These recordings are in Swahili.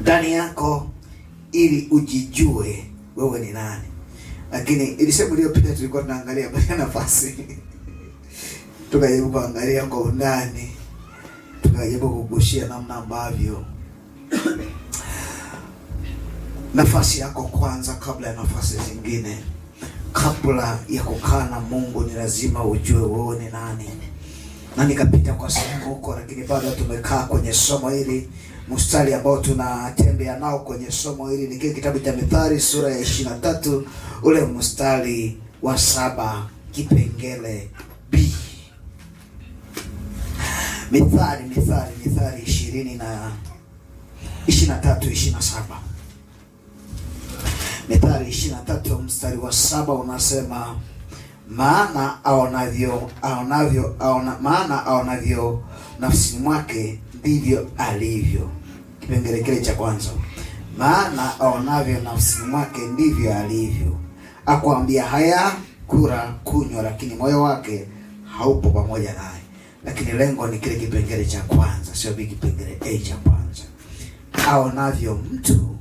ndani yako ili ujijue wewe ni nani. Lakini ilisema iliyopita tulikuwa tunaangalia baada nafasi tukajaribu kuangalia kwa undani, tukajaribu kugushia namna ambavyo nafasi yako kwanza kabla ya nafasi zingine. Kabla ya kukaa na Mungu ni lazima ujue wewe ni nani. Na nikapita kwa sehemu huko, lakini bado tumekaa kwenye somo hili. Mstari ambao tunatembea nao kwenye somo hili ni kitabu cha Mithali sura ya 23 ule mstari wa 7 kipengele B. Mithali 20 na 23-27. Mithali 23 mstari wa 7 unasema, maana aonavyo nafsini mwake ndivyo alivyo. Kipengele kile cha kwanza, maana aonavyo nafsini mwake ndivyo alivyo. Akwambia haya, kula kunywa, lakini moyo wake haupo pamoja naye. Lakini lengo ni kile kipengele cha kwanza, sio kipengele A cha kwanza. Aonavyo mtu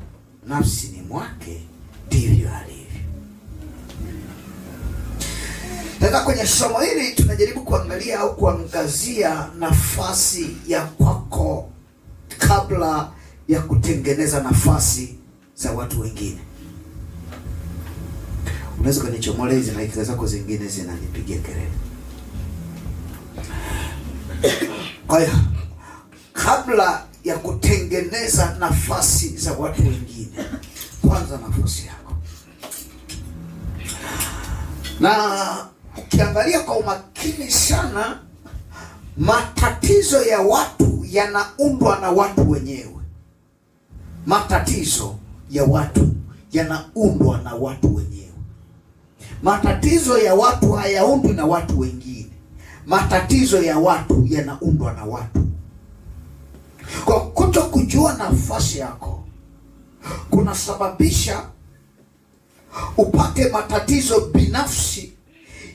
nafsini mwake ndivyo alivyo. Sasa kwenye somo hili tunajaribu kuangalia au kuangazia nafasi ya kwako kabla ya kutengeneza nafasi za watu wengine. Unaweza kunichomolea hizi dakika zako zingine zinanipigia kelele. Kwa hiyo kabla ya kutengeneza nafasi za watu wengine, kwanza nafasi yako. Na ukiangalia kwa umakini sana, matatizo ya watu yanaundwa na watu wenyewe. Matatizo ya watu yanaundwa na watu wenyewe. Matatizo ya watu hayaundwi na watu wengine. Matatizo ya watu yanaundwa na watu. Kwa kuto kujua nafasi yako kunasababisha upate matatizo binafsi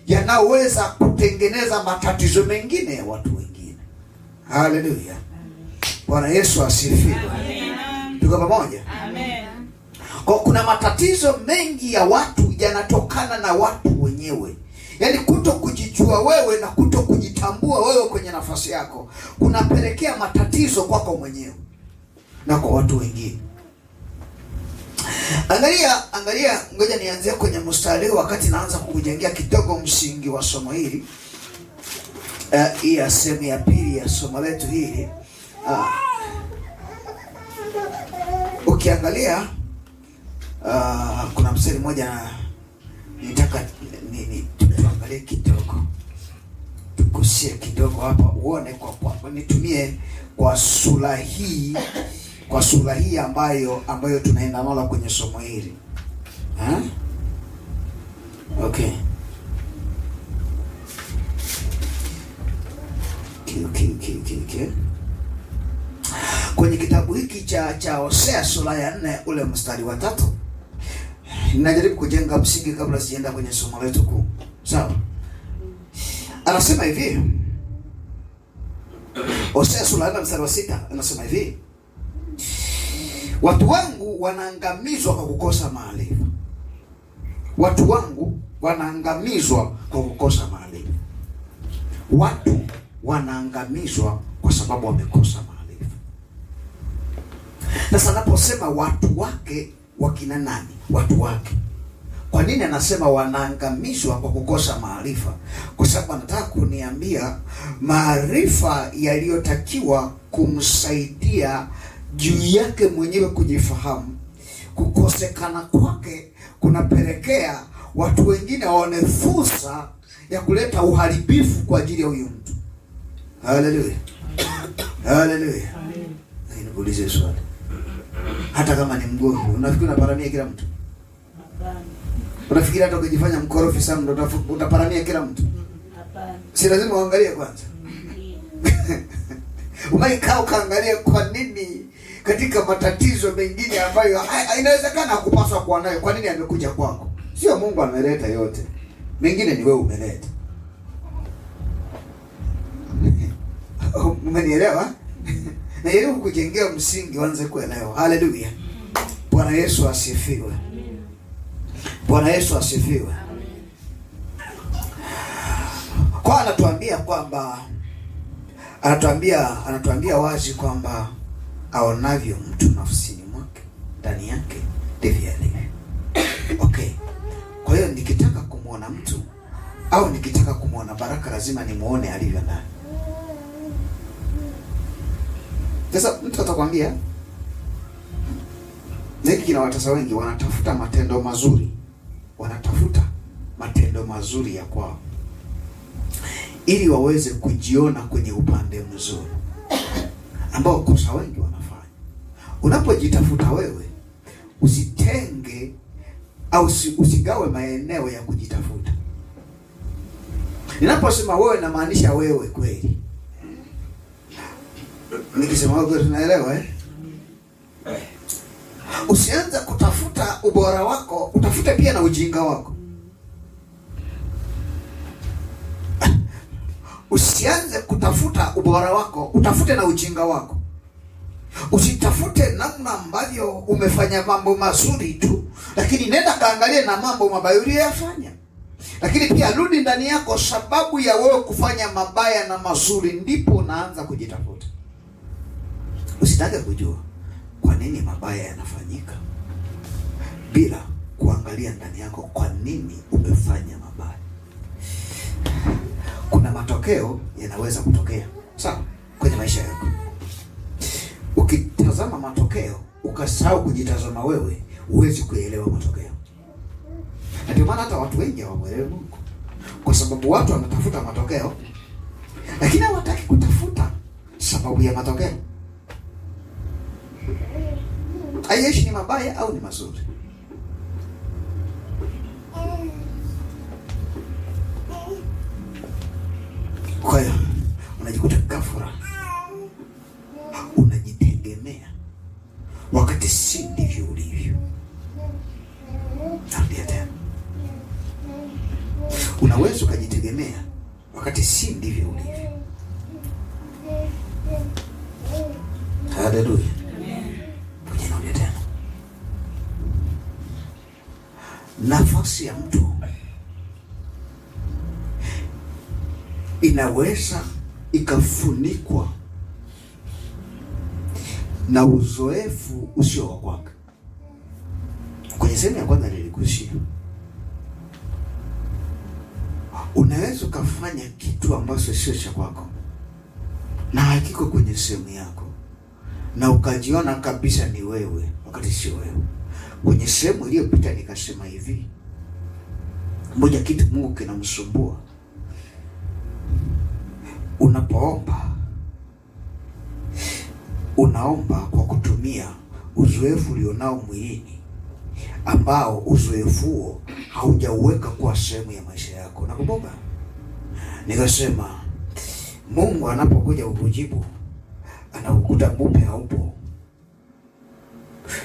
yanaweza kutengeneza matatizo mengine ya watu wengine. Haleluya. Bwana Yesu asifiwe. Amen. Tuko pamoja? Amen. Kwa kuna matatizo mengi ya watu yanatokana na watu wenyewe. Yaani kuto kujijua wewe na kuto kujitambua wewe kwenye nafasi yako kunapelekea matatizo kwako mwenyewe na kwa watu wengine. Angalia, ngoja nianzie kwenye mstari wakati naanza kukujengea kidogo msingi wa somo hili. Hii ya sehemu ya pili ya somo letu hili. Ukiangalia kuna mstari mmoja nitaka tuangalie kidogo. Tukusie kidogo hapa uone kwa nitumie kwa sura hii. Kwa sura hii ambayo tunaenda nalo kwenye somo hili. Okay. Okay. Kwenye kitabu hiki cha Hosea sura ya 4 ule mstari wa 3. Ninajaribu kujenga msingi kabla sijaenda kwenye somo letu kuu. Sawa? Anasema hivi. Hosea sura ya 4 mstari wa 6 anasema hivi. Watu wangu wanaangamizwa kwa kukosa maarifa. Watu wangu wanaangamizwa kwa kukosa maarifa. Watu wanaangamizwa kwa sababu wamekosa maarifa. Na sanaposema watu wake, wakina nani? Watu wake. Kwa nini anasema wanaangamizwa kwa kukosa maarifa? Kwa sababu anataka kuniambia maarifa yaliyotakiwa kumsaidia juu yake mwenyewe kujifahamu, kukosekana kwake kunapelekea watu wengine waone fursa ya kuleta uharibifu kwa ajili ya huyu mtu. Haleluya. Haleluya. Amen. Nikuulize swali. Hata kama ni mgonjwa, unafikiri unaparamia kila mtu? Hapana. Unafikiri hata ukijifanya mkorofi sana ndio utaparamia kila mtu? Hapana. Si lazima uangalie kwanza. Umaikaa ukaangalia kwa nini katika matatizo mengine ambayo inawezekana hakupaswa kuwa nayo, kwa nini amekuja kwako? Sio Mungu ameleta yote. Mengine ni wewe umeleta. Umenielewa? na yeye kujengea msingi uanze kuelewa. Haleluya. Bwana Yesu asifiwe. Bwana Yesu asifiwe. Kwa anatuambia kwamba anatuambia wazi kwamba aonavyo mtu nafsini mwake, ndani yake ndivyo alivyo. Okay. Kwa hiyo nikitaka kumuona mtu au nikitaka kumuona baraka lazima nimuone alivyo ndani. Sasa mtu atakwambia hiki kinawatasa wengi, wanatafuta matendo mazuri. Wanatafuta matendo mazuri ya kwao ili waweze kujiona kwenye upande mzuri ambao kosa wengi wanafanya. Unapojitafuta wewe, usitenge au usigawe maeneo ya kujitafuta. Ninaposema wewe namaanisha wewe kweli. Nikisema wewe tunaelewa Usianze kutafuta ubora wako, utafute pia na ujinga wako. Usianze kutafuta ubora wako, utafute na ujinga wako. Usitafute namna ambavyo umefanya mambo mazuri tu, lakini nenda kaangalie na mambo mabaya uliyofanya. Lakini pia rudi ndani yako sababu ya wewe kufanya mabaya na mazuri, ndipo unaanza kujitafuta. Usitake kujua kwa nini mabaya yanafanyika bila kuangalia ndani yako kwa nini umefanya mabaya. Kuna matokeo yanaweza kutokea, sawa, kwenye maisha yako. Ukitazama matokeo ukasahau kujitazama wewe, huwezi kuelewa matokeo. Na ndio maana hata watu wengi hawaelewi Mungu, kwa sababu watu wanatafuta matokeo lakini hawataki kutafuta sababu ya matokeo. Aishi ni mabaya au ni mazuri. Kwa hiyo unajikuta ghafla unajitegemea wakati si ndivyo ulivyo. Narudia tena. Unaweza ukajitegemea wakati si ndivyo ulivyo. Haleluya. Narudia tena. Nafasi ya mtu inaweza ikafunikwa na uzoefu usio wa kwake. Kwenye sehemu ya kwanza nilikushia, unaweza ukafanya kitu ambacho sio cha kwako na hakiko kwenye sehemu yako, na ukajiona kabisa ni wewe wakati sio wewe. Kwenye sehemu iliyopita nikasema hivi, moja kitu Mungu kinamsumbua. Unapoomba, unaomba kwa kutumia uzoefu ulionao mwilini, ambao uzoefu huo haujauweka kuwa sehemu ya maisha yako. Nakumbuka nikasema Mungu anapokuja kukujibu anakukuta mupe haupo,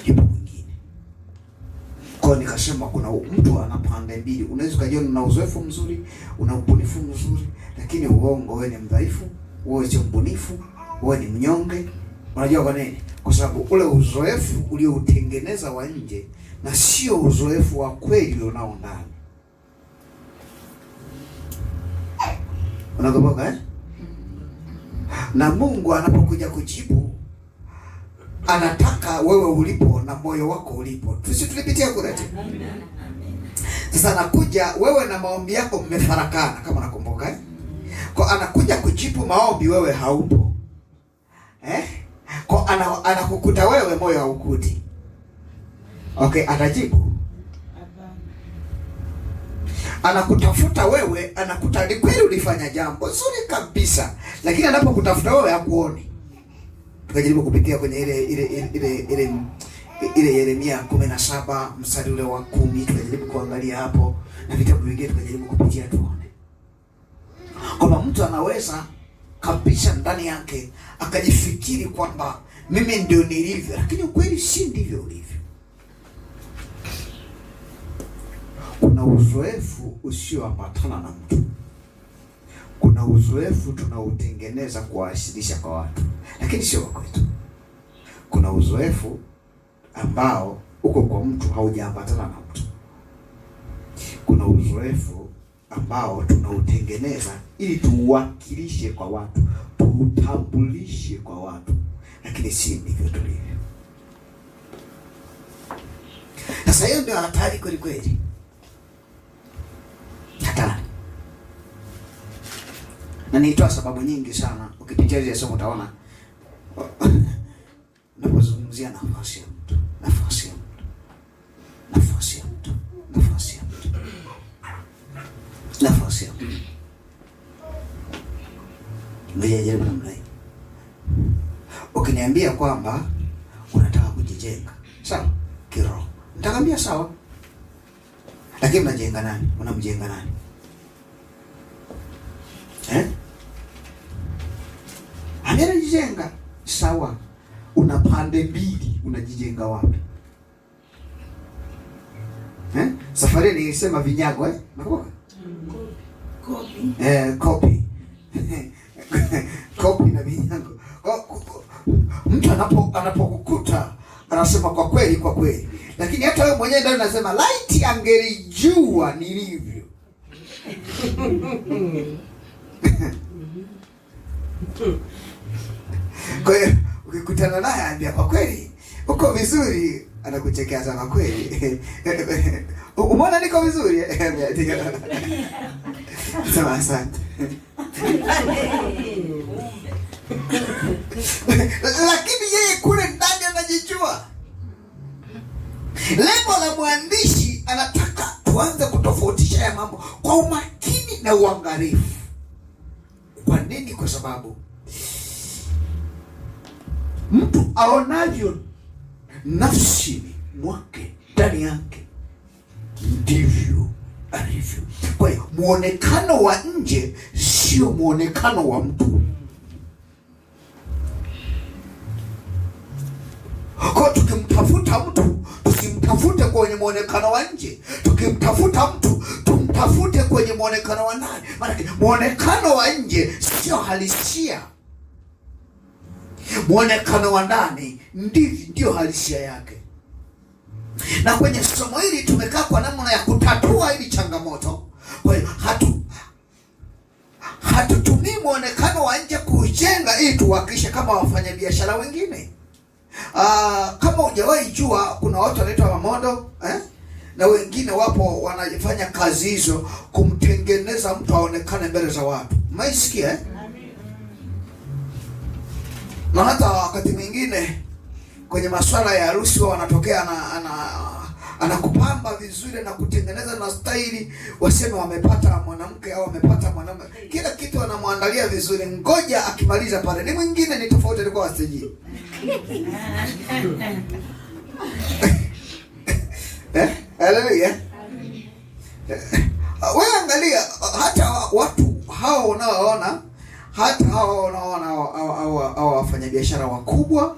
yupo mwingine. Kwa nikasema kuna mtu ana pande mbili. Unaweza kujiona una uzoefu mzuri, una ubunifu mzuri, lakini uongo, wewe ni mdhaifu, wewe si mbunifu, wewe ni mnyonge. Unajua kwa nini? Kwa sababu ule uzoefu ulioutengeneza wa nje na sio uzoefu wa kweli unao ndani. Unakumbuka Na Mungu anapokuja kujibu anataka wewe ulipo na moyo wako ulipo. Sisi tulipitia kule. Sasa anakuja wewe na maombi yako mmefarakana, kama nakumbuka Kwa anakuja kujibu maombi wewe haupo. Kwa anakukuta wewe moyo haukuti. Okay, atajibu. Anakutafuta wewe, anakuta ni kweli ulifanya jambo zuri kabisa, lakini anapokutafuta wewe hakuoni. Tukajaribu kupitia kwenye ile Yeremia 17 mstari ule wa 10, tukajaribu kuangalia hapo na vitabu vingine tukajaribu kupitia tuone. Kama mtu anaweza kabisa ndani yake akajifikiri kwamba mimi ndio nilivyo, lakini ukweli si ndivyo ulivyo. Kuna uzoefu usioambatana na mtu. Kuna kuna uzoefu tunautengeneza kuwasilisha kwa watu, lakini sio kwa kwetu. Kuna uzoefu ambao uko kwa mtu, haujaambatana na mtu. Kuna uzoefu ambao tunautengeneza ili tuuwakilishe kwa watu, tuutambulishe kwa watu, lakini si ndivyo tulivyo. Sasa hiyo ndio hatari kweli kweli, hatari. Na nitoa sababu nyingi sana, ukipitia hizo somo utaona napozungumzia nafasi ya mtu, nafasi ya mtu, nafasi ya mtu, nafasi ya mtu, nafasi ya mtu. Ngoja jaribu namna hii. Ukiniambia kwamba unataka kujijenga, sawa, kiroho, nitakwambia sawa. Lakini unajenga nani? Unamjenga nani? Anajijenga, sawa. Una pande mbili, unajijenga wapi? Safari nilisema vinyago, nakumbuka? Kopi. Kopi na vinyago. Mtu anapokukuta anasema kwa kweli, kwa kweli. Lakini hata wewe mwenyewe ndio unasema laiti angelijua nilivyo. Kwa hiyo ukikutana naye ambia kwa kweli uko vizuri, anakuchekea sana kweli. Umeona niko vizuri? Sawa, asante. Lakini yeye kule ndani anajijua. Lengo la mwandishi anataka tuanze kutofautisha ya mambo kwa umakini na uangalifu. Kwa nini? Kwa sababu mtu aonavyo nafsini mwake, ndani yake, ndivyo alivyo. Kwa hiyo muonekano wa nje sio muonekano wa mtu. Kwa tukimtafuta mtu, tusimtafute kwenye muonekano wa nje. Tukimtafuta mtu, tumtafute kwenye muonekano wa ndani. Maana muonekano wa nje sio halisia. Muonekano wa ndani ndio halisia yake. Na kwenye somo hili tumekaa kwa namna ya kutatua hili changamoto. Kwa hiyo hatutumii muonekano wa nje kujenga ili tuwakilishe kama wafanyabiashara wengine. Kama hujawahi jua, kuna watu wanaitwa mamodo, na wengine wapo wanafanya kazi hizo kumtengeneza mtu aonekane mbele za watu. Mmeisikia? Na hata wakati mwingine kwenye masuala ya harusi wao wanatokea anakupamba vizuri na kutengeneza na staili, waseme wamepata mwanamke au wamepata mwanamume. Kila kitu anamwandalia vizuri, ngoja akimaliza pale ni mwingine, ni tofauti alikuwa wasiji. Haleluya. Wewe angalia hata watu hao unaoona, hata hawa wafanyabiashara wakubwa,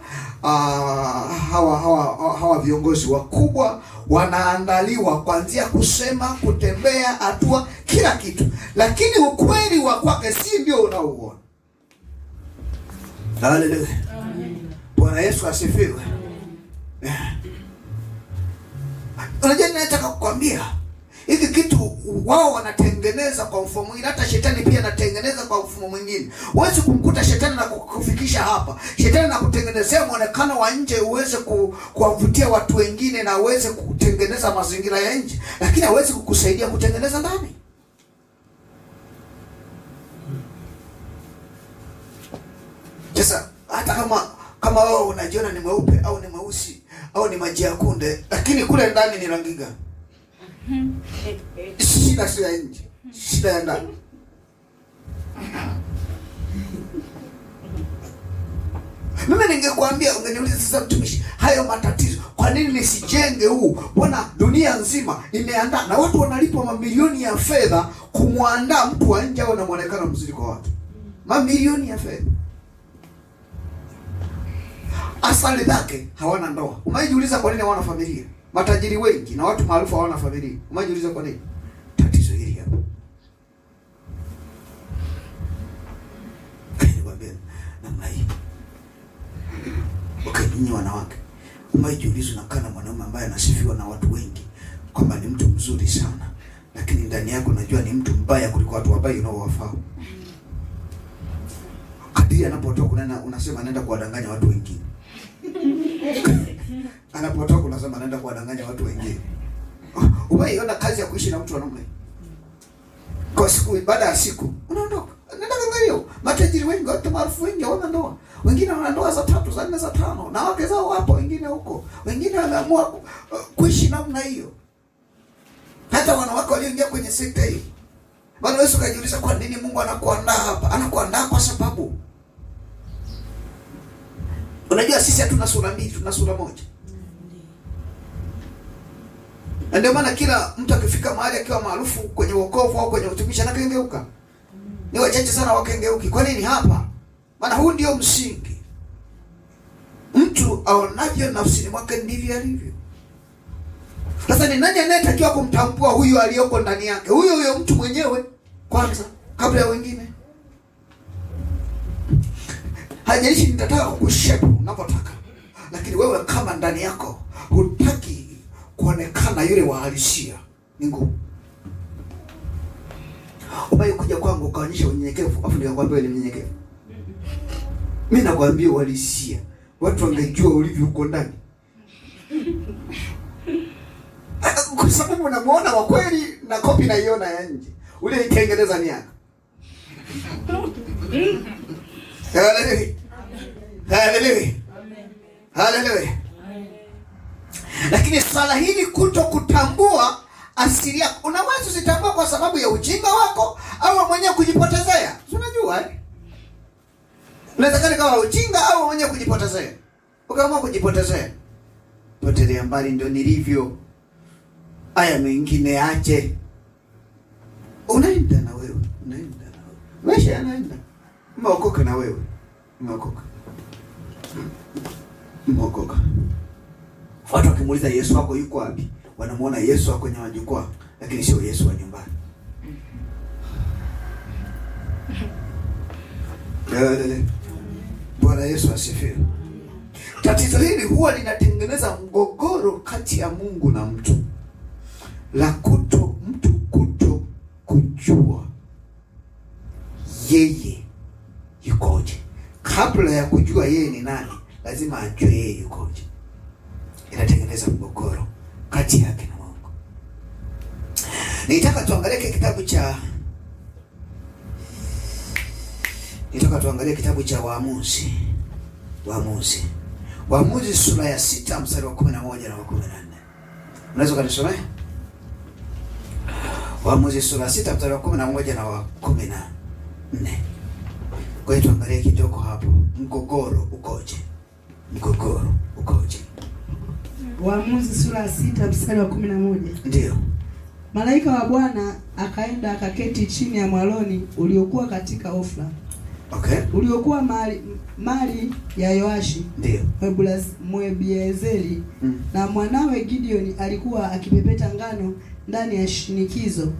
hawa viongozi wakubwa wanaandaliwa kuanzia kusema, kutembea, hatua, kila kitu. Lakini ukweli wa kwake si ndio unaouona. Haleluya. Bwana Yesu asifiwe. Unajua nataka kukwambia hiki kitu wao wanatengeneza kwa mfumo mwingine, hata shetani pia anatengeneza kwa mfumo mwingine. Huwezi kumkuta shetani na kukufikisha hapa. Shetani anakutengenezea muonekano wa nje uweze kuwavutia watu wengine na uweze kutengeneza mazingira ya nje, lakini hawezi kukusaidia kutengeneza ndani. Sasa hata kama wewe unajiona ni mweupe au ni mweusi au ni maji ya kunde, lakini kule ndani ni rangi gani? Shida sio ya nje, shida ya ndani. Mimi ningekuambia, ungeniuliza sasa, mtumishi, hayo matatizo kwa nini nisijenge huu? Mbona dunia nzima imeandaa na watu wanalipwa mamilioni ya fedha kumwandaa mtu wa nje au na muonekano mzuri kwa watu. Mamilioni ya fedha. Asali zake hawana ndoa. Umejiuliza kwa nini hawana familia? Matajiri wengi na watu maarufu hawana familia. Umejiuliza kwa nini? Tatizo hili hapa. namna hii. Okay, nyinyi wanawake, umejiuliza unakaa na mwanaume ambaye anasifiwa na watu wengi kwamba ni mtu mzuri sana, lakini ndani yako unajua ni mtu mbaya kuliko watu wabaya unaowafahamu. Kadiri anapotoka unasema anaenda kuwadanganya watu wengine. Anapotoka unasema anaenda kuwadanganya watu wengine. Umeiona kazi ya kuishi na mtu wa namna hii? Kwa siku baada ya siku unaondoka. Nenda kama hiyo. Matajiri wengi, watu maarufu wengi wana ndoa. Wengine wana ndoa za 3, za 4, za 5 na wake zao wapo, wengine huko. Wengine wameamua kuishi namna hiyo. Hata wanawake walioingia kwenye sekta hii. Bado wewe ukajiuliza kwa nini Mungu anakuandaa hapa? Anakuandaa kwa sababu unajua sisi hatuna sura mbili, tuna sura moja. Na ndio maana kila mtu akifika mahali akiwa maarufu kwenye wokovu au kwenye utumishi anakengeuka. Ni wachache sana wakengeuki. Kwa nini hapa? Maana huu ndio msingi. Mtu aonavyo nafsini mwake ndivyo alivyo. Sasa ni nani anayetakiwa kumtambua huyu aliyoko ndani yake? Huyo mtu mwenyewe kwanza kabla ya wengine. Haijalishi nitataka kukushape unapotaka. Lakini wewe kama ndani yako hutaki kuonekana yule wa halisia, ni ngumu. Kuja kwangu ukaonyesha unyenyekevu, afu nikakwambia wewe ni mnyenyekevu. Mimi nakwambia uhalisia. Watu wangejua ulivyo huko ndani. Kwa sababu unamuona wa kweli na kopi naiona ya nje. Ule itengeneza ni yako. Haleluya. Haleluya. Haleluya. Lakini swala hili kuto kutambua asili yako. Unaweza usitambua kwa sababu ya ujinga wako au mwenyewe kujipotezea. Unajua eh? Unaweza kama ujinga au mwenyewe kujipotezea. Ukaamua kujipotezea. Potelea mbali ndio nilivyo. Haya mengine ache. Unaenda na wewe. Maisha yanaenda. Umeokoka na wewe. Umeokoka. Watu wakimuuliza Yesu wako yuko wapi? Wanamuona Yesu wako kwenye majukwaa, lakini sio Yesu wa nyumbani. Bwana Yesu asifiwe. Tatizo hili huwa linatengeneza mgogoro kati ya Mungu na mtu. La mtu kuto kujua yeye yukoje. Kabla ya kujua yeye ni nani, lazima ajue yeye yukoje. Inatengeneza mgogoro kati yake na Mungu. Nitaka tuangalie kitabu cha Waamuzi sura ya 6 mstari wa 11 na wa 14. Unaweza kunisomea? Waamuzi sura ya 6 mstari wa 11 na wa 14. Kwa hiyo tuangalie kidogo hapo. Mgogoro ukoje? Waamuzi sura ya 6 mstari wa 11. Ndio. Malaika wa Bwana akaenda akaketi chini ya mwaloni uliokuwa katika Ofra. Okay. Uliokuwa mali ya Yoashi. Ndio. Mwebiezeri. Na mwanawe Gideoni alikuwa akipepeta ngano ndani ya shinikizo.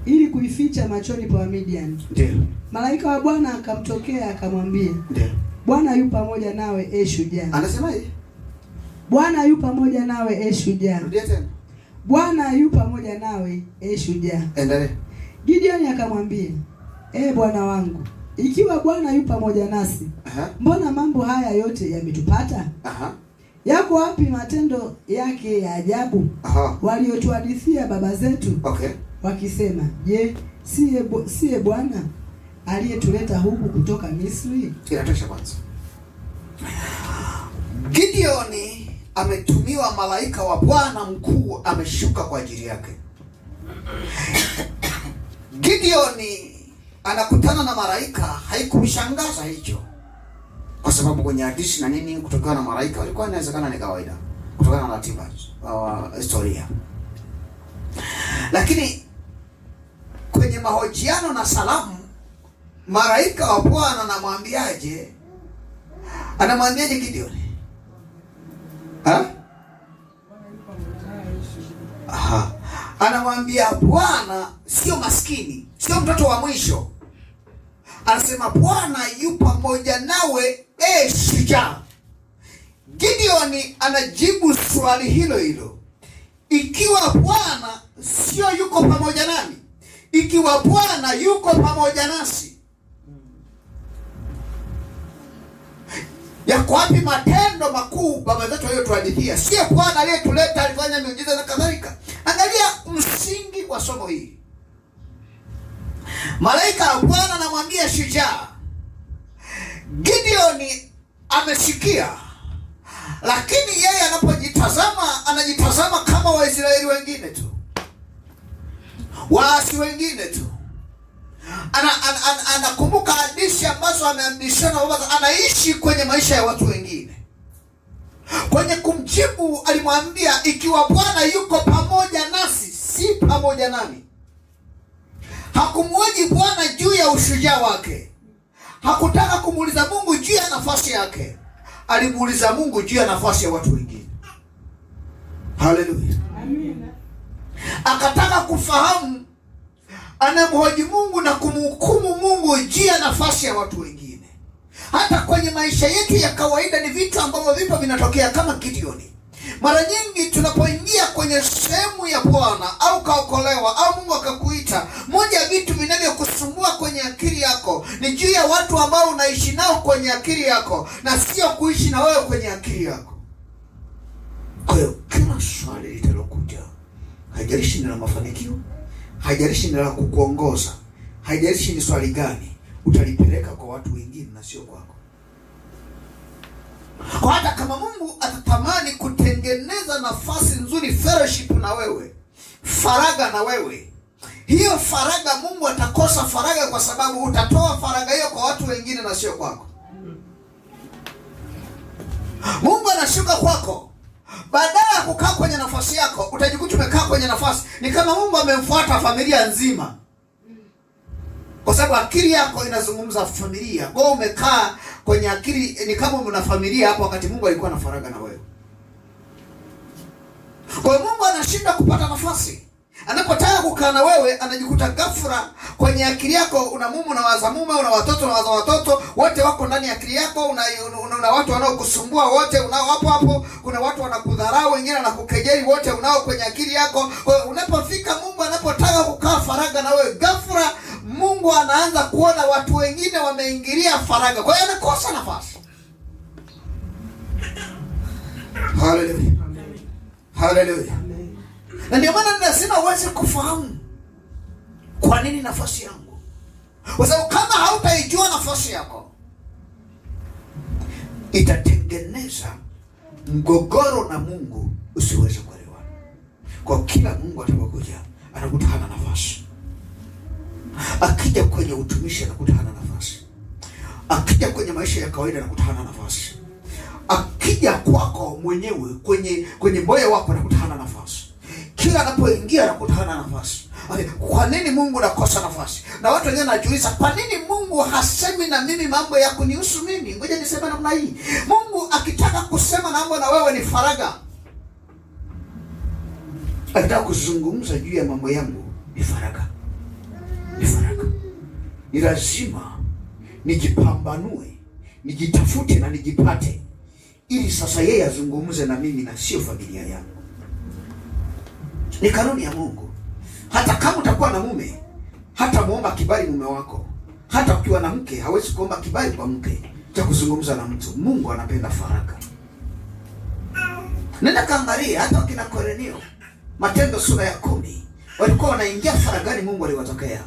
Ili kuificha machoni pa Midian. Ndio. Malaika wa Bwana akamtokea akamwambia. Ndio. Bwana yu pamoja nawe shujaa. Anasemaje? Bwana yu pamoja nawe shujaa. Rudia tena. Bwana yu pamoja nawe shujaa. Endelea. Gideoni akamwambia, Bwana wangu, ikiwa Bwana yu pamoja nasi, mbona mambo haya yote yametupata? Yako wapi matendo yake ya ajabu waliotuhadithia baba zetu? Okay. Wakisema, je, siye Bwana aliyetuleta huku kutoka Misri? Inatosha kwanza. Gideoni ametumiwa malaika wa Bwana mkuu ameshuka kwa ajili yake. Gideoni anakutana na malaika, haikumshangaza hicho. Kwa sababu kwenye hadithi na nini kutokana na malaika walikuwa inawezekana ni kawaida kutokana na ratiba historia. Lakini kwenye mahojiano na salamu malaika wa Bwana anamwambiaje? Anamwambiaje Gideoni? Anamwambia Bwana sio maskini, sio mtoto wa mwisho. anasema Bwana yu pamoja nawe, shujaa. Gideoni anajibu swali hilo hilo, ikiwa Bwana sio yuko pamoja nami, ikiwa Bwana yuko pamoja nasi, yako wapi matendo makuu baba zetu waliotuhadithia? Sio Bwana aliyetuleta, alifanya miujiza na kadhalika. Angalia msingi wa somo hili. Malaika wa Bwana anamwambia shujaa. Gideoni amesikia, lakini yeye anapojitazama, anajitazama kama Waisraeli wengine tu, waasi wengine tu. Anakumbuka hadithi ambazo ameambishana, anaishi kwenye maisha ya watu wengine. Kwenye kumjibu alimwambia, ikiwa Bwana yuko pamoja nasi, si pamoja nami. Hakumwoji Bwana juu ya ushujaa wake. Hakutaka kumuuliza Mungu juu ya nafasi yake. Alimuuliza Mungu juu ya nafasi ya watu wengine. Haleluya. Amen. Akataka kufahamu, anamhoji Mungu na kumhukumu Mungu juu ya nafasi ya watu wengine. Hata kwenye maisha yetu ya kawaida ni vitu ambavyo vipo vinatokea kama Gideoni. Mara nyingi tunapoingia kwenye sehemu ya Bwana au kaokolewa au Mungu akakuita, moja ya vitu vinavyokusumbua kwenye akili yako ni juu ya watu ambao unaishi nao kwenye akili yako, na sio kuishi na wewe kwenye akili yako. Kwa hiyo kila swali litalokuja, haijalishi ni la mafanikio, haijalishi ni la kukuongoza, haijalishi ni swali gani, utalipeleka kwa watu wengine na sio kwako. Kwa hata kama Mungu atatamani kutengeneza nafasi nzuri, fellowship na wewe, faraga na wewe, hiyo faraga Mungu atakosa faraga, kwa sababu utatoa faraga hiyo kwa watu wengine na sio kwako. Mungu anashuka kwako, badala ya kukaa kwenye nafasi yako, utajikuta umekaa kwenye nafasi. Ni kama Mungu amemfuata familia nzima, kwa sababu akili yako inazungumza familia. Kwa umekaa kwenye akili, ni kama una familia hapo, wakati Mungu alikuwa na faraga na wewe. Kwa hiyo Mungu anashinda kupata nafasi. Anapotaka kukaa na wewe, anajikuta ghafla kwenye akili yako una mume, unawaza mume, una watoto, unawaza watoto, wote wako ndani ya akili yako. Una watu wanaokusumbua, wote unao hapo hapo. Kuna watu wanakudharau, wengine wanakukejeli, wote unao kwenye akili yako. Kwa hiyo unapofika, Mungu anapotaka kukaa faraga na wewe, ghafla Mungu anaanza kuona watu wengine wameingilia faraga, kwa hiyo anakosa nafasi. Haleluya. Haleluya. Na ndio maana lazima uweze kufahamu kwa nini nafasi yangu. Kwa sababu kama hautaijua nafasi yako, itatengeneza mgogoro na Mungu usiweze kuelewana. Kwa kila Mungu atakapokuja, anakuta hana nafasi. Akija kwenye utumishi, anakuta hana nafasi. Akija kwenye maisha ya kawaida, anakuta hana nafasi. Akija kwako mwenyewe kwenye moyo wako, anakuta hana nafasi. Kila anapoingia anakuta hana nafasi. Kwa nini Mungu nakosa nafasi? Na watu wengine wanajiuliza, kwa nini Mungu hasemi na mimi mambo ya kunihusu mimi? Ngoja niseme namna hii. Mungu akitaka kusema na mambo na wewe ni faraga. Akitaka kuzungumza juu ya mambo yangu ni faraga. Ni faraga. Ni lazima nijipambanue, nijitafute na nijipate, ili sasa yeye azungumze na mimi na sio familia yangu. Ni kanuni ya Mungu. Hata kama utakuwa na mume, hata muomba kibali mume wako. Hata ukiwa na mke, hawezi kuomba kibali kwa mke cha kuzungumza na mtu. Mungu anapenda faraka. Nenda kaangalia hata wakina Kornelio, Matendo sura ya 10, walikuwa wanaingia faragani, Mungu aliwatokea.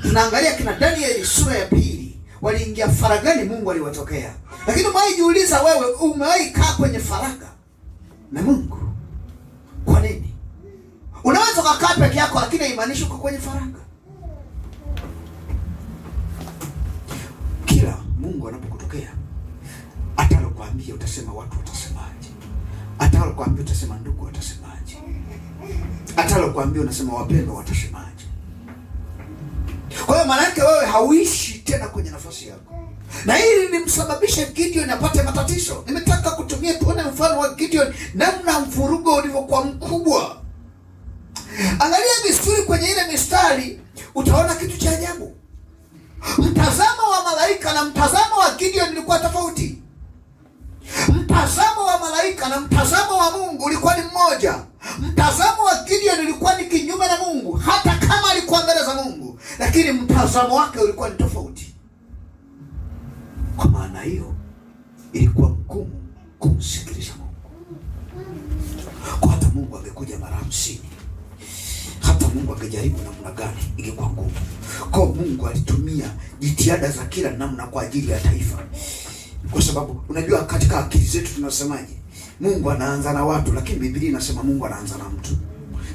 Tunaangalia kina Danieli sura ya 2, waliingia faragani, Mungu aliwatokea. Lakini umewahi jiuliza wewe, umewahi kaa kwenye faraga na Mungu? Kwa nini? Unaweza kukaa peke yako, lakini haimaanishi uko kwenye faraga. Kila Mungu anapokutokea, atalokuambia utasema watu watasemaje? Atalokuambia utasema ndugu watasemaje? Atalokuambia unasema wapendwa watasemaje? Kwa hiyo maana yake wewe hauishi tena kwenye nafasi yako. Na hili limsababisha Gideon apate matatizo. Nimetaka kutumia tuone mfano wa Gideon, namna mvurugo ulivyokuwa mkubwa. Angalia vizuri kwenye ile mistari, utaona kitu cha ajabu. Mtazamo wa malaika na mtazamo wa Gideon ulikuwa tofauti. Mtazamo wa malaika na mtazamo wa Mungu ulikuwa ni mmoja. Mtazamo wa Gideon ulikuwa ni kinyume na Mungu, hata kama alikuwa mbele za Mungu, lakini mtazamo wake ulikuwa ni tofauti. Kwa maana hiyo ilikuwa ngumu kumsikiliza Mungu. Kwa hata Mungu angekuja mara 50, hata Mungu angejaribu namna gani, ingekuwa ngumu. Kwa Mungu alitumia jitihada za kila namna kwa ajili ya taifa. Kwa sababu unajua katika akili zetu tunasemaje? Mungu anaanza na watu, lakini Biblia inasema Mungu anaanza na mtu.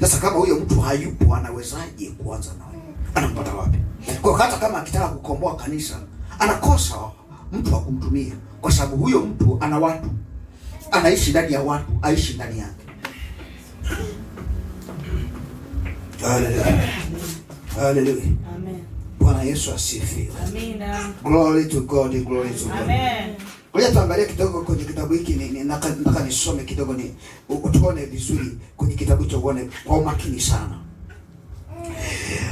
Sasa kama huyo mtu hayupo, anawezaje kuanza na wewe? Anampata wapi? Kwa hata kama akitaka kukomboa kanisa, anakosa mtu wa kumtumia, kwa sababu huyo mtu ana watu, anaishi ndani ya watu, aishi ndani yake. Haleluya. Haleluya. Amen. Bwana Yesu asifiwe. Amina. Glory to God, glory to God. Amen. Ngoja tuangalie kidogo kwenye kitabu hiki, nataka nisome kidogo ni utuone vizuri kwenye kitabu cha uone kwa umakini sana.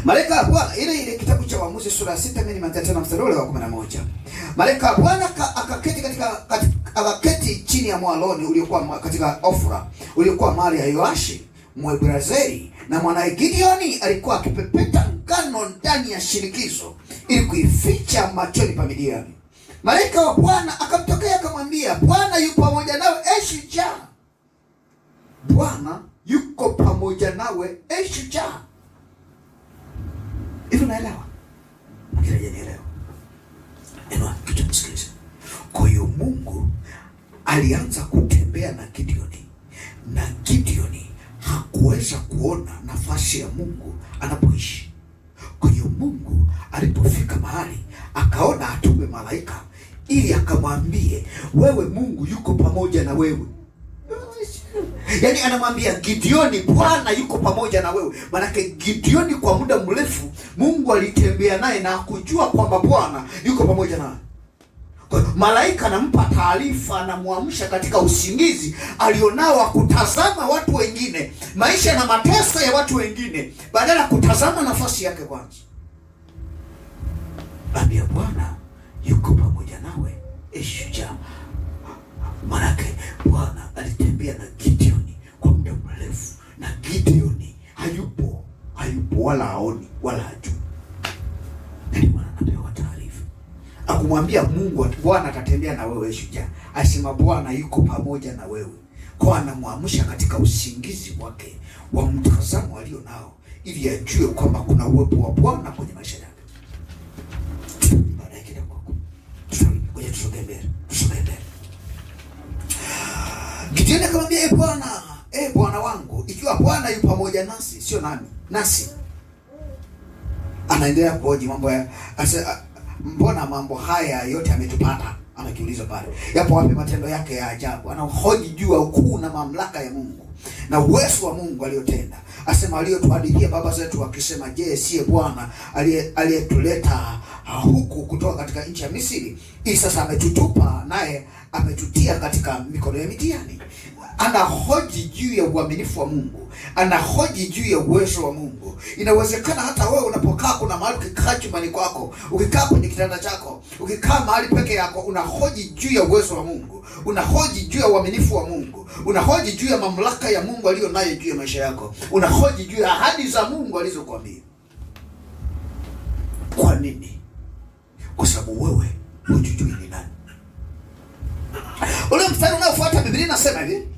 Malaika wa Bwana, ile kitabu cha Waamuzi sura ya 6, mimi nimeanza tena mstari wa 11. Malaika wa Bwana akaketi chini ya mwaloni uliokuwa katika Ofra, uliokuwa mali ya Yoashi Mwaibrazeri, na mwanae Gideoni alikuwa akipepeta ngano ndani ya shinikizo ili kuificha machoni pa Midiani. Malaika wa Bwana akamtokea akamwambia, Bwana yuko pamoja nawe, shujaa. Bwana yuko pamoja nawe, shujaa. Hivi unaelewa? Nielewa. Enwa kitu msikilize. Kwa hiyo Mungu alianza kutembea na Gideoni, na Gideoni hakuweza kuona nafasi ya Mungu anapoishi. Kwa hiyo Mungu alipofika mahali akaona atume malaika ili akamwambie, wewe Mungu yuko pamoja na wewe. Yaani anamwambia Gideoni, Bwana yuko pamoja na wewe. Maanake Gideoni kwa muda mrefu Mungu alitembea naye na kujua kwamba Bwana yuko pamoja naye. Kwa malaika anampa taarifa, anamwamsha katika usingizi alionao wa kutazama watu wengine, maisha na mateso ya watu wengine, badala ya kutazama nafasi yake kwanza. Ambia Bwana yuko pamoja nawe, shujaa. Maanake Bwana alitembea na Gideoni kwa muda mrefu, na Gideoni hayupo wala haoni wala hajui. Ndio Bwana anapewa taarifa. Akumwambia Mungu Bwana atatembea na wewe, shujaa. Asema Bwana yuko pamoja na wewe. Kwa anamwamsha katika usingizi wake wa mtazamo alio nao, ili ajue kwamba kuna uwepo wa Bwana kwenye maisha yake. Baadaye kidogo tusogee mbele. Gideoni akamwambia, Bwana wangu, ikiwa Bwana yu pamoja nasi, sio nasi. Anaendelea kuhoji mambo ya mbona mambo haya yote yametupata? Anakiuliza pale, yapo wapi matendo yake ya ajabu? Anahoji juu ya ukuu na mamlaka ya Mungu na uwezo wa Mungu aliyotenda. Asema aliyotuhadithia baba zetu akisema, je, siye Bwana aliyetuleta huku kutoka katika nchi ya Misri? Hii sasa ametutupa, naye ametutia katika mikono ya Midiani. Anahoji juu ya uaminifu wa Mungu, anahoji juu ya uwezo wa Mungu. Inawezekana hata wewe unapokaa, kuna mahali ukikaa chumbani kwako, ukikaa kwenye kitanda chako, ukikaa mahali peke yako, unahoji juu ya uwezo wa Mungu, unahoji juu ya uaminifu wa Mungu, unahoji juu ya mamlaka ya Mungu aliyo nayo juu ya maisha yako, unahoji juu ya ahadi za Mungu alizokuambia. Kwa nini? Kwa sababu wewe hujui ni nani. Ule mstari unaofuata Biblia inasema hivi,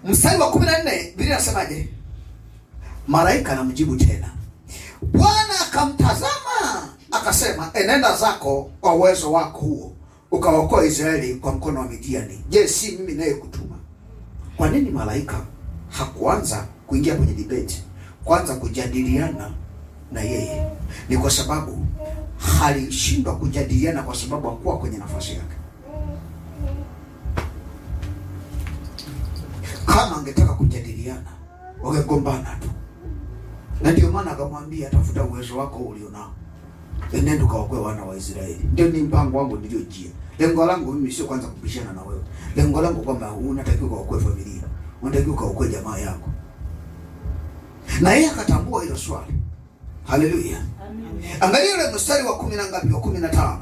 mstari wa 14, Biblia inasemaje? Malaika anamjibu tena, Bwana akamtazama akasema, enenda zako kwa uwezo wako huo ukawaokoa Israeli kwa mkono wa Midiani. Je, si mimi naye kutuma? Kwa nini malaika hakuanza kuingia kwenye debate, kwanza kujadiliana na yeye? Ni kwa sababu halishindwa kujadiliana kwa sababu hakuwa kwenye nafasi yake. Kama angetaka kujadiliana, wangegombana tu. Na ndio maana akamwambia, tafuta uwezo wako ulionao, nenda ukaokoe wana wa Israeli. Ndio ni mpango wangu niliojia. Lengo langu mimi sio kwanza kupishana na wewe. Lengo langu kwamba unatakiwa ukaokoe familia, unatakiwa ukaokoe jamaa yako. Na yeye akatambua hilo swali. Haleluya. Angalia ile mstari wa 10 na ngapi? Wa 15.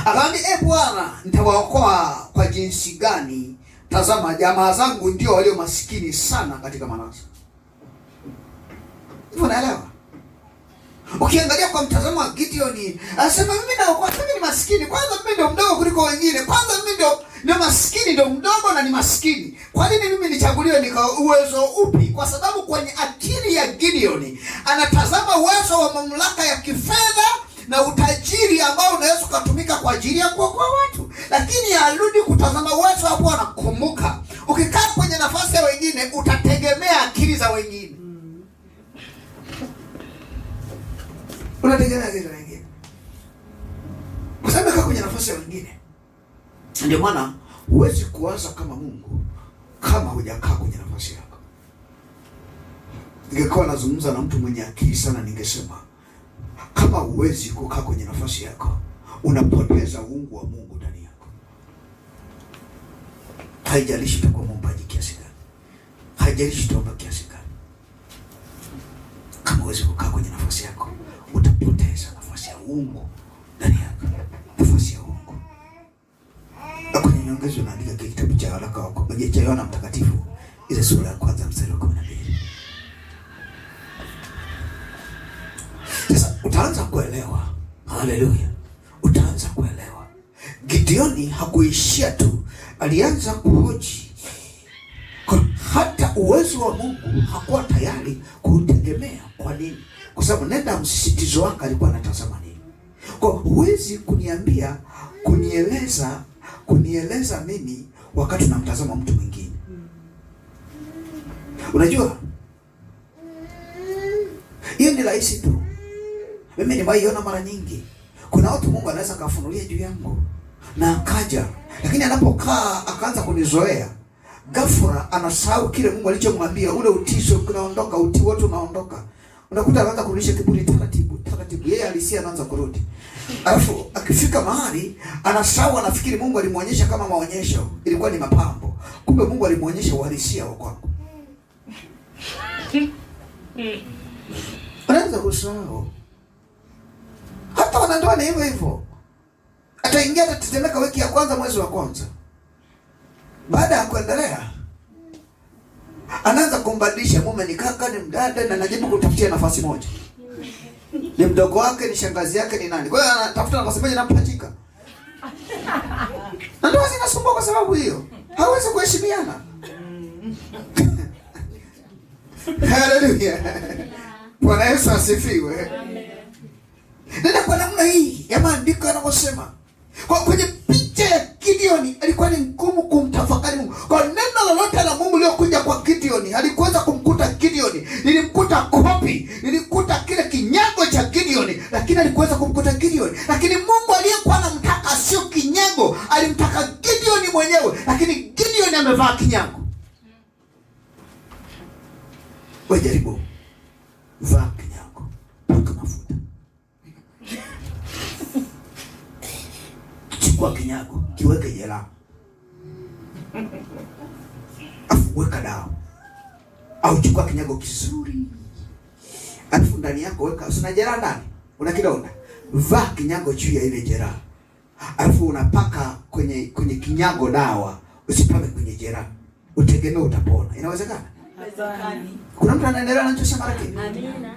Akaambia, Bwana, nitawaokoa kwa jinsi gani? Tazama, jamaa zangu ndio walio maskini sana katika Manase. Hivyo naelewa. Ukiangalia kwa mtazamo wa Gideon, anasema mimi naokoa, mimi ni maskini. Kwanza mimi ndio mdogo kuliko wengine. Kwanza mimi ndio maskini, ndio mdogo na ni maskini. Kwa nini mimi nichaguliwe? Nika uwezo upi? Kwa sababu kwenye akili ya Gideon anatazama uwezo wa mamlaka ya kifedha na utajiri ambao unaweza kutumika kwa ajili ya kuokoa watu. Lakini arudi kutazama uwezo hapo, anakumbuka ukikaa kwenye nafasi ya wengine utategemea akili za wengine. Unategemea akili za wengine. Kwa sababu kaa kwenye nafasi ya wengine. Ndio maana huwezi kuwaza kama Mungu kama hujakaa kwenye nafasi yako. Ningekuwa nazungumza na mtu mwenye akili sana, ningesema kama huwezi kukaa kwenye nafasi yako, unapoteza uungu wa Mungu ndani yako. Haijalishi utakuwa mwombaji kiasi gani, haijalishi utaomba kiasi gani, kama huwezi kukaa kwenye nafasi yako, utapoteza nafasi ya uungu ndani yako, nafasi ya uungu. Na kwenye nyongezo naandika kitabu cha waraka wa Yohana Mtakatifu, ile sura ya 1 mstari wa 12. Sasa utaanza kuelewa. Haleluya. Utaanza kuelewa. Gideoni hakuishia tu, alianza kuhoji. Kwa hata uwezo wa Mungu hakuwa tayari kutegemea. Kwa nini? Kwa sababu nenda msisitizo wake alikuwa anatazama nini. Kwa huwezi kuniambia, kunieleza mimi wakati unamtazama mtu mwingine. Unajua? Hiyo ni rahisi tu. Mimi nimeiona mara nyingi. Kuna watu Mungu anaweza kafunulia juu yangu na akaja, lakini anapokaa akaanza kunizoea, ghafla anasahau kile Mungu alichomwambia. Ule utisho unaondoka, utii wote unaondoka. Unakuta anaanza kurudisha kiburi taratibu. Yeye alisia anaanza kurudi. Alafu akifika mahali anasahau, anafikiri Mungu alimuonyesha kama maonyesho, ilikuwa ni mapambo. Kumbe Mungu alimuonyesha uhalisia wa kwako. Anaanza kusahau. Hata wanandoa ni hivyo hivyo. Ataingia atatetemeka wiki ya kwanza, mwezi wa kwanza. Baada ya kuendelea, anaanza kumbadilisha mume, ni kaka, ni mdada, na anajibu kutafutia nafasi moja. Ni mdogo wake, ni shangazi yake, ni nani. Kwa hiyo anatafuta nafasi moja na mpachika. Na ndoa zinasumbua kwa sababu hiyo. Hawezi kuheshimiana. Haleluya. Bwana Yesu asifiwe. Nenda kwa namna hii ya maandiko yanavyosema. Kwa kwenye picha ya Gideon alikuwa ni ngumu kumtafakari Mungu. Kwa neno lolote la Mungu liliokuja kwa Gideon, halikuweza kumkuta Gideon. Nilimkuta kopi, nilimkuta kile kinyago cha Gideon, lakini alikuweza kumkuta Gideon. Lakini Mungu aliyekuwa anamtaka sio kinyago, alimtaka Gideon mwenyewe, lakini Gideon amevaa kinyago. Wewe jaribu vaa kinyago, paka mafuta. Chukua kinyago, kiweke jela. Afu weka dawa. Au chukua kinyago kizuri, afu ndani yako weka, usina jela ndani, una kidonda. Vaa kinyago juu ya ile jela. Afu unapaka kwenye kinyago dawa, usipake kwenye jela. Utegemea utapona. Inawezekana? Kuna mtu anaendelea anachosema lakini. Amina.